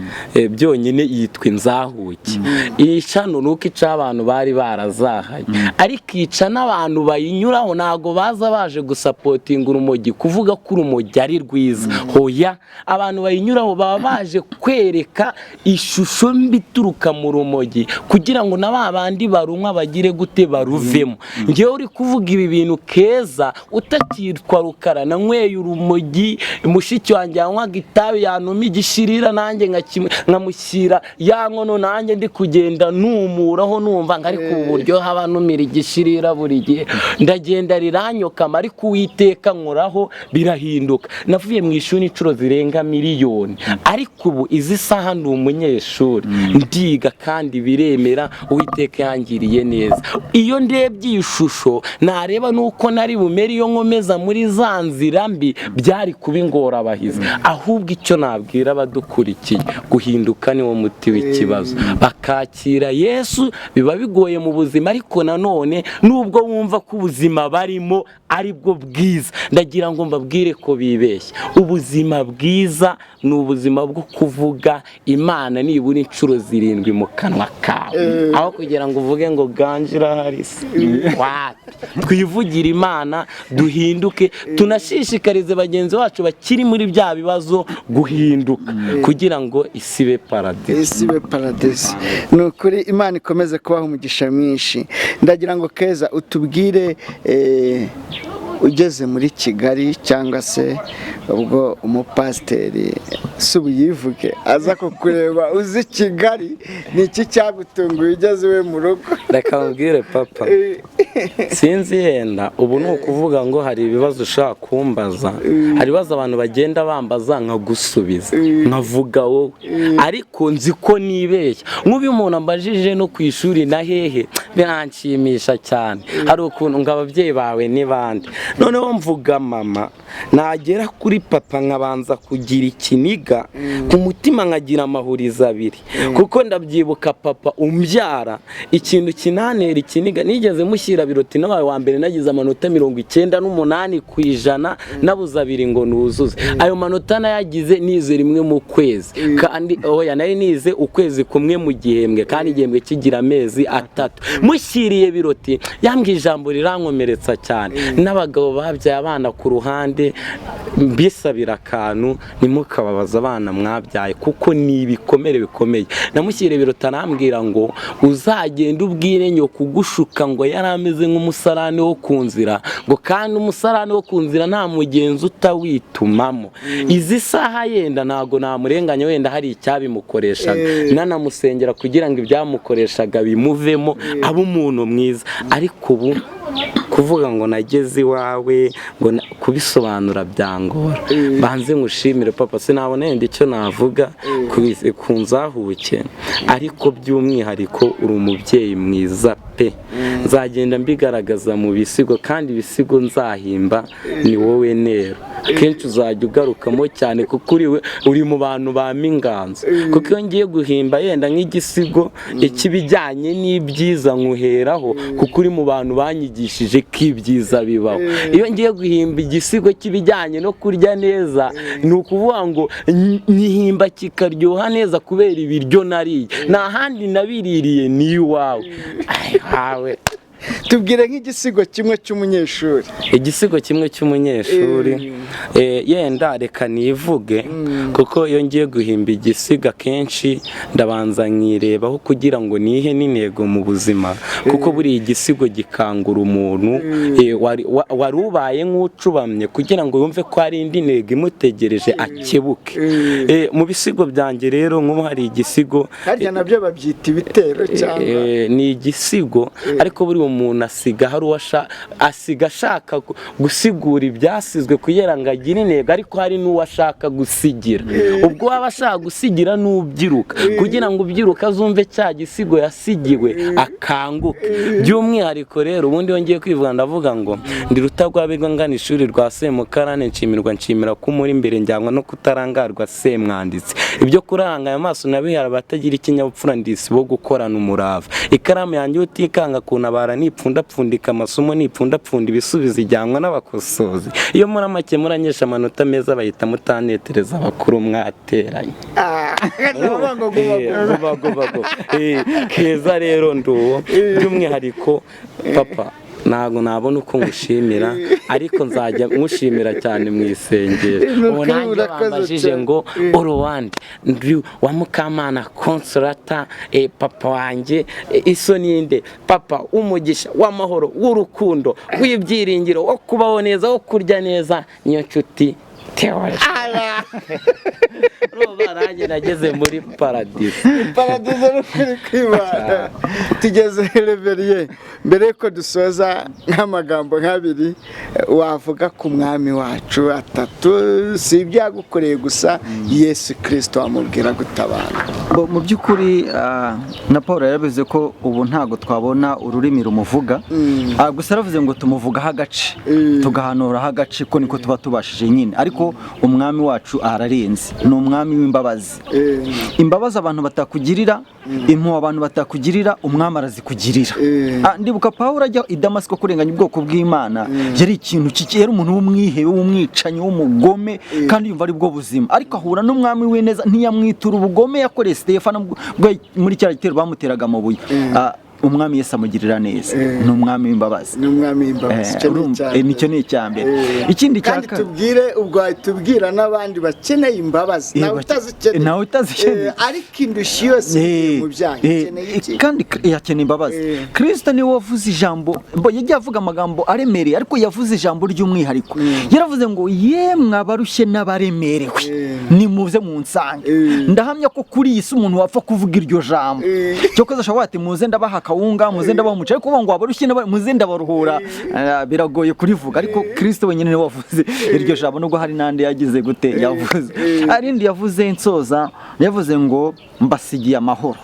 byonyine yitwa Inzahuke. Iyi cano nuko ica abantu bari barazahaye, ariko ica n'abantu bayinyuraho ntago baza baje gusapotinga urumogi, kuvuga ko urumogi ari rwiza. Hoya, abantu bayinyuraho baba baje kwereka ishusho mbi turuka mu rumogi, kugira ngo n'abandi barumwa bagire gute baruvemo. Ngewe uri kuvuga ibi bintu Keza utakitwa Rukara, nanyweye urumogi, mushiki wanjye yanywaga itabi yanuma igishirira, nanjye nkamushyira ya nkono, nanjye ndi kugenda numuraho numva ngo ariko uburyo haba numira igishirira buri gihe, ndagenda riranyokama, ariko Uwiteka nkoraho birahinduka. Navuye mu ishuri inshuro zirenga miliyoni, ariko ubu izi saha ndi umunyeshuri ndiga kandi biremera, Uwiteka yangiriye neza. Iyo ndebye iyi shusho nareba nuko nari bumere iyo nkomeza muri za nzira mbi, byari kuba ingorabahizi. Ahubwo icyo nabwira abadukurikiye, guhinduka niwo muti w'ikibazo, bakakira Yesu. Biba bigoye mu buzima, ariko nanone nubwo wumva ko ubuzima barimo ari bwo bwiza, ndagira ngo mbabwire ko bibeshya. Ubuzima bwiza ubuzima ni ubuzima bwo kuvuga Imana nibura inshuro 7 mu kanwa kawe, aho kugira ngo uvuge ngo ganjira hari se. Twivugira Imana, duhinduke, tunashishikarize bagenzi bacu bakiri muri bya bibazo guhinduka kugira ngo isibe paradise. Isibe paradise. Nukuri Imana ikomeze kubaho umugisha mwinshi. Ndagira ngo Keza utubwire ugeze muri Kigali cyangwa se ubwo umupasiteri subuyivuge aza kukureba uzi Kigali, ni iki cyagutunguye ugeze we mu rugo? Reka mbwire papa, sinzi yenda ubu ni ukuvuga ngo hari ibibazo ushaka kumbaza, hari ibibazo abantu bagenda bambaza nkagusubiza nkavuga wowe, ariko nzi ko nibeshya. Nk'ubu umuntu ambajije no ku ishuri na hehe biranshimisha cyane, hari ukuntu ngo ababyeyi bawe ni bande, noneho mvuga mama, nagera kuri papa nkabanza kugira ikiniga ku mutima, nkagira amahurizo abiri, kuko ndabyibuka papa umbyara ikintu kinanera ikiniga, nigeze mushyira biroti nawe wa mbere nagize amanota 98 ku ijana, nabuze 2 ngo nuzuze. Ayo manota nayagize nize rimwe mu kwezi, kandi oya nari nize ukwezi kumwe mu gihembwe, kandi igihembwe kigira amezi 3. Mushyiriye biroti yambwiye ijambo rirankomeretsa cyane, n'abagabo babyaye abana ku ruhande mbisabira akantu, nimukababaza abana mwabyaye kuko ni ibikomere bikomeye. Namushyiriye biroti arambwira ngo uzagenda ubwire nyoko kugushuka ngo yari ameze nk'umusarane wo ku nzira, ngo kandi umusarane wo ku nzira nta mugenzi utawitumamo. Izi saha yenda ntago namurenganya, wenda hari icyabimukoreshaga, nanamusengera kugira ngo ibyamukoreshaga bimuvemo abe umuntu mwiza. Ariko ubu kuvuga ngo nageze iwawe ngo kubisobanura byangora. Banze ngushimire papa, sinabona yenda icyo navuga kunzahuke, ariko by'umwihariko uri umubyeyi mwiza pe. Nzagenda mbigaragaza mu bisigo, kandi ibisigo nzahimba ni wowe Nero. Kenshi uzajya ugarukamo cyane kuko uri mu bantu baminganzo, kuko iyo ngiye guhimba yenda nk'igisigo ikibijyanye n'ibyiza nkuheraho, kuko uri mu bantu banyigishije ko ibyiza bibaho. Iyo ngiye guhimba igisigo kibijyanye no kurya neza, ni ukuvuga ngo nyihimba kikaryoha neza kubera ibiryo nariye, nta handi nabiririye ni iwawe. Tubwire nk'igisigo kimwe cy'umunyeshuri. Igisigo kimwe cy'umunyeshuri yenda reka nivuge, kuko iyo ngiye guhimba igisiga kenshi ndabanza nkirebaho kugira ngo nihe n'intego mu buzima, kuko buri igisigo gikangura umuntu wari ubaye nk'ucubamye kugira ngo yumve ko hari indi ntego imutegereje akebuke. Mu bisigo byanjye rero nk'ubu hari igisigo, harya nabyo babyita ibitero cyangwa ni igisigo, ariko buri umuntu asiga ashaka gusigura ibyasizwe kugira ngo agire intego, ariko hari n'uwashaka gusigira. Ubwo waba ashaka gusigira n'ubyiruka kugira ngo ubyiruka azumve cya gisigo yasigiwe akanguke. By'umwihariko rero ubundi yongeye kwivuga ndavuga ngo ndi Rutagwabirwa ngana ishuri rwa Semukarane, nshimira ko muri imbere njyangwa no kutarangarwa Semwanditsi. Ibyo kuranga aya maso nabihara batagira ikinyabupfura ndisi bo gukorana umurava. Ikaramu yanjye utikanga kunabara nipfundapfundika amasomo, nipfundapfunda ibisubizo ijyanwa n'abakosozi. Iyo muri make muranyesha amanota meza bahita mutanetereza abakuru mwateranye. Keza rero nduwo. By'umwihariko papa ntago nabona uko ngushimira, ariko nzajya ngushimira cyane mu isengero. Ubu nanjye bambajije ngo Orowandi wa Mukamana Consolata, papa wanjye isoni inde, papa umugisha w'amahoro w'urukundo w'ibyiringiro wo kubaho neza wo kurya neza, niyo nshuti Theology. Roba nanjye nageze muri paradise. Paradise n'ukuri kwibana. Tugeze Reveriye, mbere ko dusoza nk'amagambo nk'abiri wavuga ku mwami wacu atatu, si ibyagukoreye gusa, Yesu Kristo amubwira gutabara. Mu by'ukuri na Paul yarabivuze ko ubu ntago twabona ururimi rumuvuga, gusa aravuze ngo tumuvugaho agace, tugahanuraho agace, ko niko tuba tubashije nyine, ariko umwami wacu ararenze, ni umwami w'imbabazi. imbabazi. Imbabazi abantu batakugirira, impuhwe abantu batakugirira, umwami arazikugirira. Ndibuka Pawulo ajya i Damasiko kurenganya ubwoko bw'Imana, yari ikintu yari umuntu w'umwihebe, w'umwicanyi, w'umugome, kandi yumva ari bwo buzima, ariko ahura n'umwami w'ineza, ntiyamwitura ubugome yakoreye Stefano muri cya gitero bamuteraga amabuye. Umwami Yesu amugirira neza, ni umwami w'imbabazi. Nicyo ni icyambere. Ikindi kandi tubwire ubwo tubwira n'abandi bakeneye imbabazi, nawe utazikeneye, ariko indushyi yose mu byaha kandi yakeneye imbabazi. Kristo niwe wavuze ijambo, yagiye avuga amagambo aremereye, ariko yavuze ijambo ry'umwihariko. Yaravuze ngo yemwe abarushye n'abaremerewe nimuze mu nsange. Ndahamya ko kuri iyi si umuntu wapfa kuvuga iryo jambo, cyo koza ashobora ati muze ndabaha kawunga, muze ndabaha umuceri, kuvuga ngo abarushye muze ndabaruhura, biragoye kurivuga, ariko Kristo wenyine niwe wavuze iryo jambo, nubwo hari n'andi yagize gute yavuze. Arindi yavuze nsoza, yavuze ngo mbasigiye amahoro,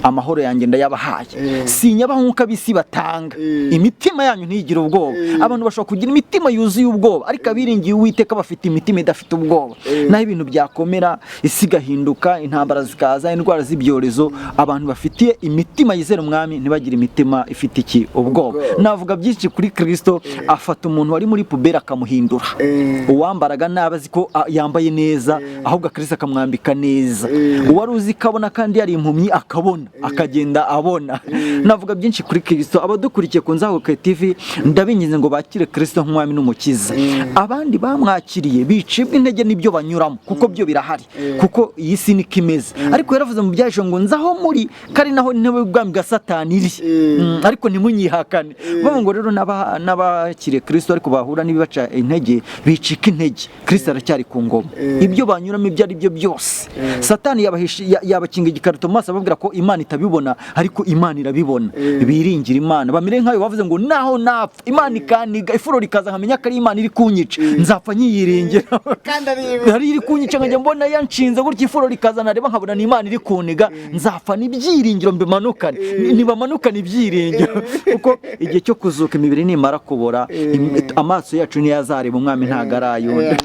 amahoro yanjye ndayabahaye, sinyabaha nk'uko ab'isi batanga, imitima yanyu ntigire ubwoba. Abantu bashobora kugira imitima yuzuye ubwoba, ariko abiringiye Uwiteka bafite imitima idafite ubwoba. Naho ibintu byakomera, isi igahinduka, intambara zikaza, indwara z'ibyorezo, abantu bafitiye imitima yizera umwami ntibagire imitima ifite iki ubwoba. Navuga byinshi kuri Kristo, afata umuntu wari muri puberi akamuhindura, uwambaraga nabi azi ko yambaye neza, ahubwo Kristo akamwambika neza, uwari uzi kabona kandi yari impumyi akabona, akagenda abona. Navuga byinshi kuri Kristo. Abadukurikiye ku Nzahuke TV, ndabinginze ngo bakire Kristo nk'umwami n'umukiza. Abandi bamwakiriye bicibwa intege n'ibyo banyuramo, kuko byo birahari, kuko iyi si niko imeze. Ariko yaravuze mu byaje ngo nzaho muri kari naho intebe y'ubwami bwa Satani iri, ariko ntimunyihakane. Bavuga ngo rero n'abakiriye Kristo ariko bahura n'ibibaca intege, bicika intege, Kristo aracyari ku ngoma. Ibyo banyuramo ibyo ari byo byose, Satani yabakinga igikarito mu maso ababwira ko Imana itabibona, ariko Imana irabibona. Biringira Imana, bamire nkayo bavuze ngo naho napfa Imana ikaniga, ifuro rikaza nkamenya ko ari Imana iri kunyica, nzapfa nyiyiringira, kandi ari iri kunyica nkajya mbona yanshinze gutya, ifuro rikaza nareba nkabona ni Imana iri kuniga, nzapfa n'ibyiringiro mbimanukane, nibamanukane ibyiringiro, kuko igihe cyo kuzuka imibiri nimara kubora, amaso yacu ntiyazareba umwami ntagarayundi.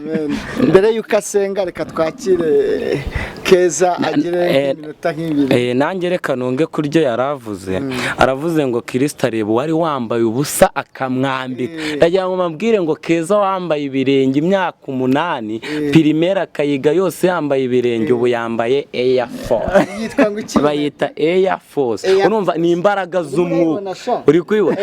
Mbere yuko asenga, reka twakire Keza agire iminota nk'ibiri. Nanjye reka nonge kuryo yaravuze, aravuze ngo Kristo areba wari wambaye ubusa akamwambika. Ndagira ngo mabwire ngo Keza wambaye ibirenge imyaka 8, primaire akayiga yose yambaye ibirenge, ubu yambaye Air Force. Yitwa ngo iki? Bayita Air Force. Urumva ni imbaraga z'umwuka, uri kwiba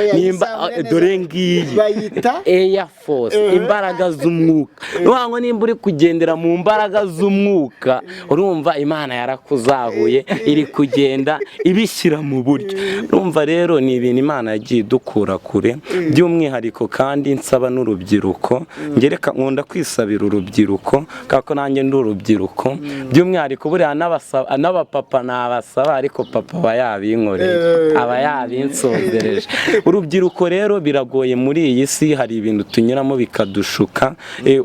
dore ngiyi bayita Air Force, imbaraga z'umwuka. Nuhango nimba uri kugendera mu mbaraga z'umwuka, urumva Imana yarakuzahuye, iri kugenda ibishyira mu buryo. Urumva rero ni ibintu Imana yagiye dukura kure, by'umwihariko kandi nsaba n'urubyiruko. Ngereka nkunda kwisabira urubyiruko, kako nanjye ndi urubyiruko, by'umwihariko buriya n'abapapa nabasaba, ariko papa aba yabinkoreye, aba yabinsozereje. Urubyiruko rero biragoye muri iyi si, hari ibintu tunyuramo bikadushuka.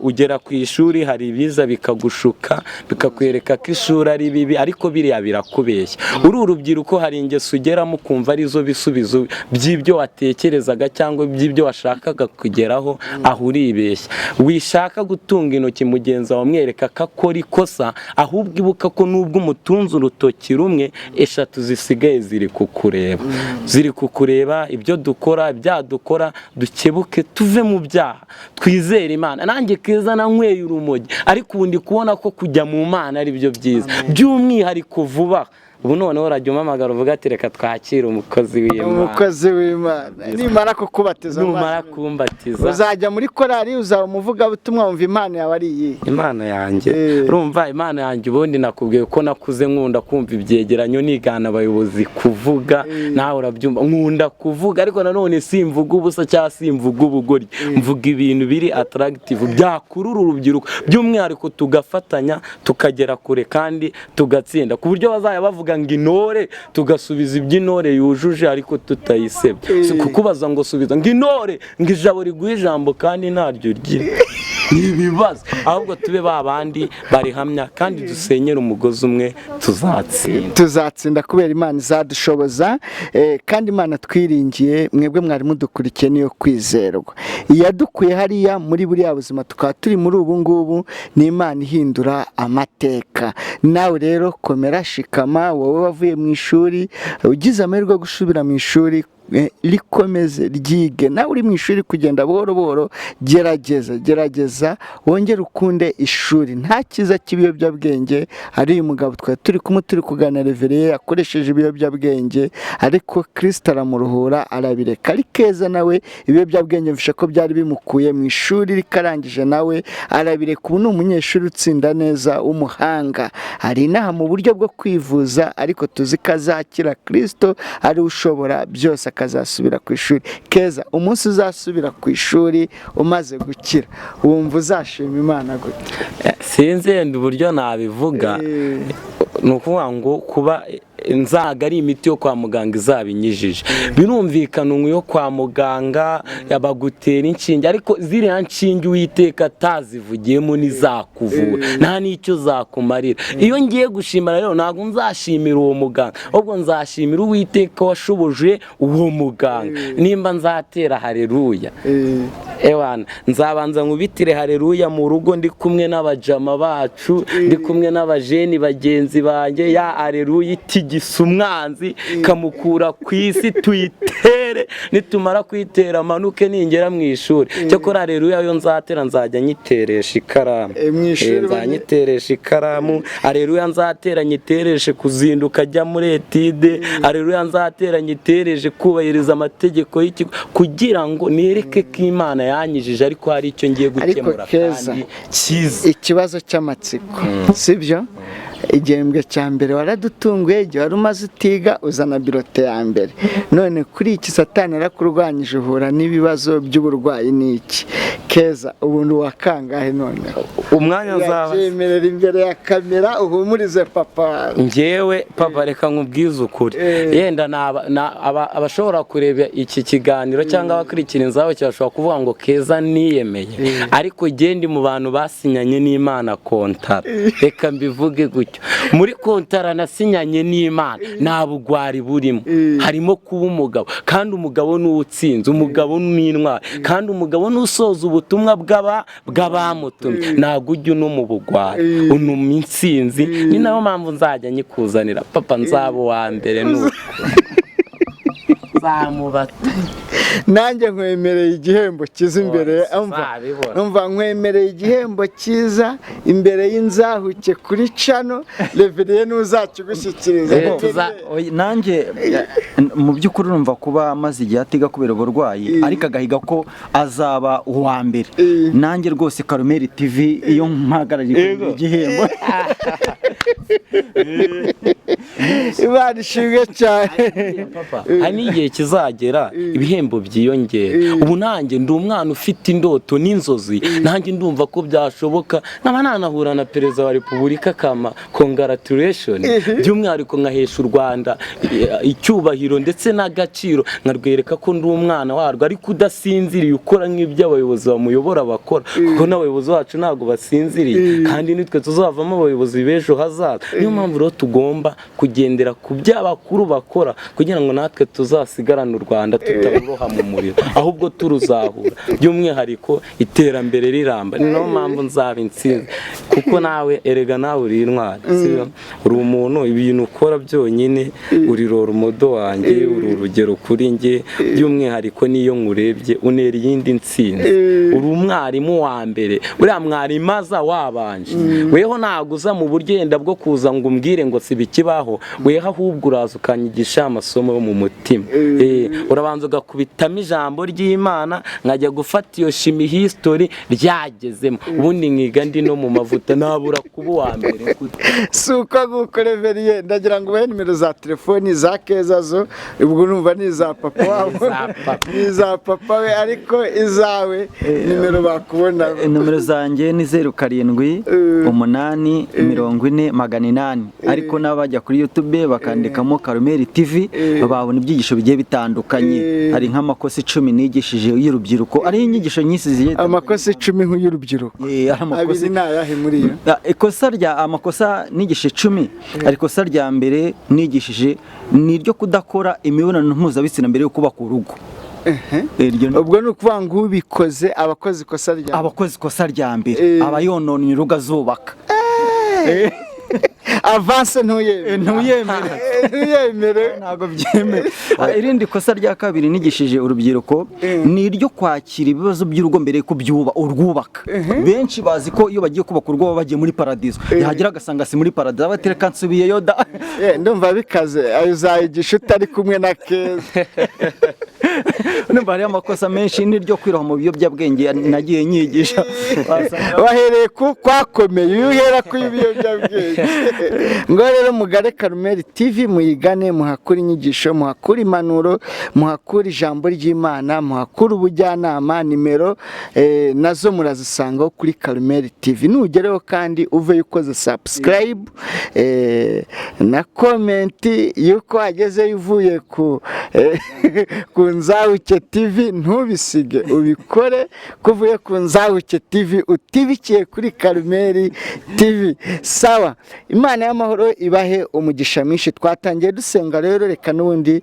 Ugera ku ishuri hari ibiza bikagushuka, bikakwereka ko ishuri ari bibi, ariko biriya birakubeshya. Uri urubyiruko hari ingeso ugeramo kumva arizo bisubizo by'ibyo watekerezaga cyangwa by'ibyo washakaga kugeraho, aho uribeshya. Wishaka gutunga intoki mugenzi wawe mwereka ko akora ikosa, ahubwo ibuka ko nubwo umutunze urutoki rumwe, 3 zisigaye ziri kukureba. Ibyo dukora, byadukora, dukebuke tuve mu byaha, twizere Imana. Nanjye Keza nanyweye urumogi, ariko ubundi kubona ko kujya mu Mana ari byo byiza, by'umwihariko vuba. Ubu noneho urajya umamagara uvuga ati reka twakire umukozi w'Imana. Nimara kukubatiza, numara kumbatiza, uzajya muri korari, uzaba umuvuga butumwa, wumva Imana yawe ari iyi. Imana yanjye, urumva Imana yanjye ubundi nakubwiye ko nakuze nkunda kumva ibyegeranyo, nigana abayobozi kuvuga, nawe urabyumva, nkunda kuvuga, ariko nanone simvuga ubusa cyangwa simvuga ubugoryi, mvuga ibintu biri attractive byakurura urubyiruko, by'umwihariko tugafatanya tukagera kure kandi tugatsinda, ku buryo bazaya bavuga ngo intore, tugasubiza iby'intore yujuje ariko tutayisebye. Kukubaza ngo subiza ngo intore, ngo ijabo riguha ijambo kandi ntaryo ugira. ni ibibazo, ahubwo tube ba bandi barihamya kandi dusenyere umugozi umwe, tuzatsinda kubera Imana izadushoboza. Kandi Imana twiringiye, mwebwe mwari mudukurikiye niyo kwizerwa, iyadukuye hariya muri buriya buzima tukaba turi muri ubu ngubu, ni Imana ihindura amateka. Nawe rero komera, shikama, wowe wavuye mu ishuri ugize amahirwe yo gusubira mu ishuri, rikomeze ryige. Nawe uri mu ishuri kugenda buhoro buhoro, gerageza wongere ukunde ishuri. Nta kiza cy'ibiyobyabwenge. Hari uyu mugabo twari turi kumwe turi kuganira, Revereye akoresheje ibiyobyabwenge, ariko Kristo aramuruhura arabireka. Ari Keza nawe ibiyobyabwenge mvisha ko byari bimukuye mu ishuri, rikarangije nawe arabireka. Ubu ni umunyeshuri utsinda neza w'umuhanga. Hari inaha mu buryo bwo kwivuza, ariko tuzi ko azakira. Kristo ari ushobora byose, akazasubira ku ishuri. Keza, umunsi uzasubira ku ishuri umaze gukira, wumva uzashima Imana gute? Sinzi yenda uburyo nabivuga, ni ukuvuga ngo kuba nzaga ari imiti yo kwa muganga izabinyijije. Birumvikana unywe yo kwa muganga yabagutera inshinge, ariko ziriya nshinge Uwiteka atazivugiyemo nizakuvura, nta n'icyo zakumarira. Iyo ngiye gushimira rero ntabwo nzashimira uwo muganga, ahubwo nzashimira Uwiteka washoboje uwo muganga. Nimba nzatera haleluya, ewana nzabanza nkubitire haleluya mu rugo, ndi kumwe n'abajama bacu, ndi kumwe n'abajeni bagenzi banjye, ya haleluya itigisa umwanzi kamukura ku isi, tuyitere. Nitumara kuyitera amanuke ningera mu ishuri. Cyakora haleluya yo nzatera nzajya nyiteresha ikaramu, nzanyiteresha ikaramu. Haleluya nzatera nyitereshe kuzinduka ajya muri etide. Haleluya nzatera nyitereshe kubahiriza amategeko y'ikigo, kugira ngo nereke ko Imana yanyijije, ariko hari icyo ngiye gukemura kandi cyiza. Ikibazo cy'amatsiko, sibyo? Igihembwe cya mbere waradutunguye, igihe wari umaze utiga uzana birote ya mbere. None kuri iki Satani yarakurwanyije, uhura n'ibibazo by'uburwayi. N'iki Keza, ubundi wakangahe? None umwanya uzaba yemerera imbere ya kamera uhumurize papa. Njyewe papa, reka nkubwize ukuri, yenda abashobora kureba iki kiganiro cyangwa abakurikira inzaho cyashobora kuvuga ngo Keza niyemeye, ariko gende mu bantu basinyanye n'Imana kontara. Reka mbivuge gutyo, muri kontara nasinyanye n'Imana nta bugwari burimo, harimo kuba umugabo, kandi umugabo n'utsinze, umugabo n'intwari, kandi umugabo n'usoza ubutumwa bw'abamutumye. Ntabwo ujya no mu bugwari, unuma intsinzi. Ni nayo mpamvu nzajya nyikuzanira papa, nzaba uwa mbere nuko zamubata. Nanjye nkwemereye igihembo cyiza imbere, umva nkwemereye igihembo cyiza imbere y'inzahuke kuri cano. Revereye n'uzakigushyikiriza. Nanjye mu by'ukuri urumva kuba amaze igihe atiga kubera uburwayi, ariko agahiga ko azaba uwa mbere. Nanjye rwose Karumeli TV iyo mpagarariye igihembo. Imana ishimwe cyane. Hari n'igihe kizagera ibihembo byiyongera. Ubu nanjye ndi umwana ufite indoto n'inzozi, nanjye ndumva ko byashoboka nkaba nanahura na Perezida wa Repubulika kama congratulation, by'umwihariko nkahesha u Rwanda icyubahiro ndetse n'agaciro, nkarwereka ko ndi umwana warwo, ariko udasinziriye, ukora nk'ibyo abayobozi bamuyobora bakora, kuko n'abayobozi bacu ntabwo basinziriye, kandi nitwe tuzavamo abayobozi b'ejo hazaza. Niyo mpamvu rero tugomba kugendera ku by'abakuru bakora, kugira ngo natwe tuzasigarane u Rwanda tutaruroha mu muriro, ahubwo turuzahura, by'umwihariko iterambere riramba. Ni nayo mpamvu nzaba intsinzi, kuko nawe erega nawe uri intwari, uri umuntu, ibintu ukora byonyine uri roro modo wanjye, uri urugero kuri njye. By'umwihariko niyo nkurebye unera iyindi ntsinzi, uri umwarimu wa mbere, uriya mwarimu aza wabanje. Weho ntabwo uza mu buryo yenda bwo kuza ngo umbwire ngo si bikibaho, weho ahubwo uraza ukanyigisha amasomo yo mu mutima. Urabanza ugakubitamo ijambo ry'Imana, nkajya gufata iyo shimi history ryagezemo, ubundi nkiga ndi no mu mavuta, nabura kuba uwa mbere. Suko gukoreveriye, ndagira ngo ubahe nimero za telefoni za Keza zo, ubwo numva ni za papa wabo, ni za papa we, ariko izawe nimero bakubona. Nimero zanjye ni 07 8 40 800, ariko n'abajya kuri YouTube bakandikamo Karumeli TV babona ibyigisho bigiye bitandukanye. Hari amakosa 10 nigishije y'urubyiruko ari inyigisho nyinshi zigiye amakosa 10 nk'uy'urubyiruko abiri ni ayahe muri yo? Amakosa nigishije 10 ariko ikosa rya mbere nigishije ni iryo kudakora imibonano mpuzabitsina mbere yo kubaka urugo. Ubwo ni ukuvuga ngo ubikoze abakoze ikosa rya mbere abayononye urugo azubaka. Avance ntuyemere ntabwo byemere. Irindi kosa rya kabiri nigishije urubyiruko ni iryo kwakira ibibazo by'urugo mbere ko urwubaka. Benshi bazi ko iyo bagiye kubaka urugo bagiye muri paradizo, yahagera agasanga si muri paradizo, abatereka nsubiyeyo da. Ndumva bikaze uzayigisha utari kumwe na Keza. Numva hari amakosa menshi n'iryo kwiroha mu biyobyabwenge nagiye nyigisha. Wahereye ku kwakomeye uhera ku biyobyabwenge. Ngo rero mugare Karumeli TV muyigane, muhakura inyigisho, muhakura impanuro, muhakura ijambo ry'Imana, muhakura ubujyanama. Nimero nazo murazisangaho kuri Karumeli TV. Nugereho kandi uve ukoze subscribe na comment yuko wageze uvuye ku Nzahuke TV, ntubisige ubikore kuvuye ku Nzahuke TV utibikiye kuri Karumeli TV. Sawa, Imana y'amahoro ibahe umugisha mwinshi. Twatangiye dusenga rero, reka n'ubundi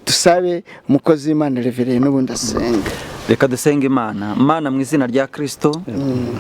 dusabe umukozi w'Imana Reverend n'ubundi asenga. Reka dusenge Imana. Mana, mu izina rya Kristo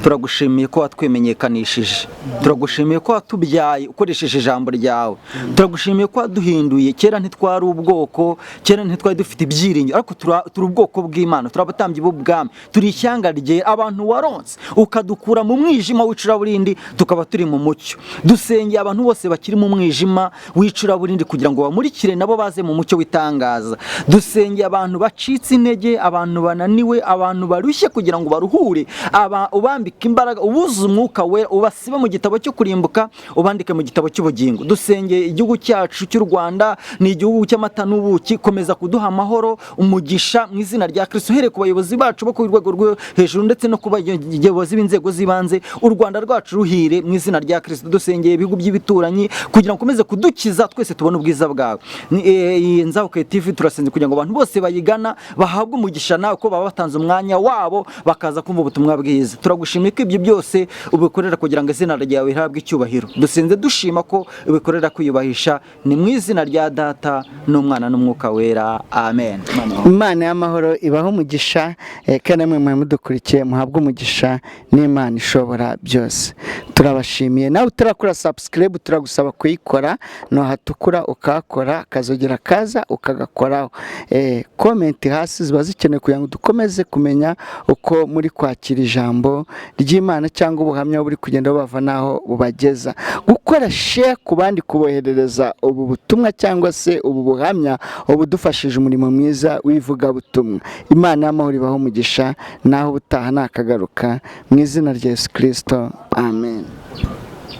turagushimiye ko watwemenyekanishije, turagushimiye ko watubyaye ukoresheje ijambo ryawe, turagushimiye ko waduhinduye. Kera ntitwari ubwoko, kera ntitwari dufite ibyiringiro, ariko turi ubwoko bw'Imana, turi abatambyi b'ubwami, turi ishyanga rye, abantu waronse ukadukura mu mwijima w'icuraburindi tukaba turi mu mucyo. Dusengeye abantu bose bakiri mu mwijima w'icuraburindi kugira ngo bamurikire nabo baze mu mucyo w'itangaza. Dusengeye abantu bacitse intege, abantu bananiwe, abantu barushye kugira ngo baruhure, ubambika imbaraga, ubuze umwuka wera, ubasibe mu gitabo cyo kurimbuka, ubandike mu gitabo cy'ubugingo. Dusengeye igihugu cyacu cy'u Rwanda, ni igihugu cy'amata n'ubuki, komeza kuduha amahoro, umugisha mu izina rya Kristo, uhereye ku bayobozi bacu bo ku rwego rwo hejuru ndetse no ku bayobozi b'inzego z'ibanze. U Rwanda rwacu ruhire mu izina rya Kristo. Dusengeye ibihugu by'ibituranyi kugira ngo ukomeze kudukiza, twese tubone ubwiza bwawe. Nzahuke TV turasenze kugira ngo abantu bose bayigana bahabwe umugisha nawe, ko baba batanze umwanya wabo bakaza kumva ubutumwa bwiza. Turagushimiye ko ibyo byose ubikorera kugira ngo izina ryawe rihabwe icyubahiro. Dusenze dushima ko ubikorera kwiyubahisha, ni mu izina rya Data n'Umwana n'Umwuka wera, amen. Imana y'amahoro ibaho umugisha, kandi namwe mudukurikiye muhabwe umugisha n'Imana ishobora byose. Turabashimiye. Nawe utarakora subscribe turagusaba kuyikora, no hatukura ukakora, kazogera kaza ukagakoraho. Comment hasi ziba zikeneye kugira ngo dukomeze kumenya uko muri kwakira ijambo ry'Imana cyangwa ubuhamya buri kugenda bava naho bubageza. Gukora share ku bandi, kuboherereza ubu butumwa cyangwa se ubu buhamya, ubudufashije umurimo mwiza w'ivuga butumwa. Imana y'amahoro ibaho umugisha, naho ubutaha nakagaruka mu izina rya Yesu Kristo, amen.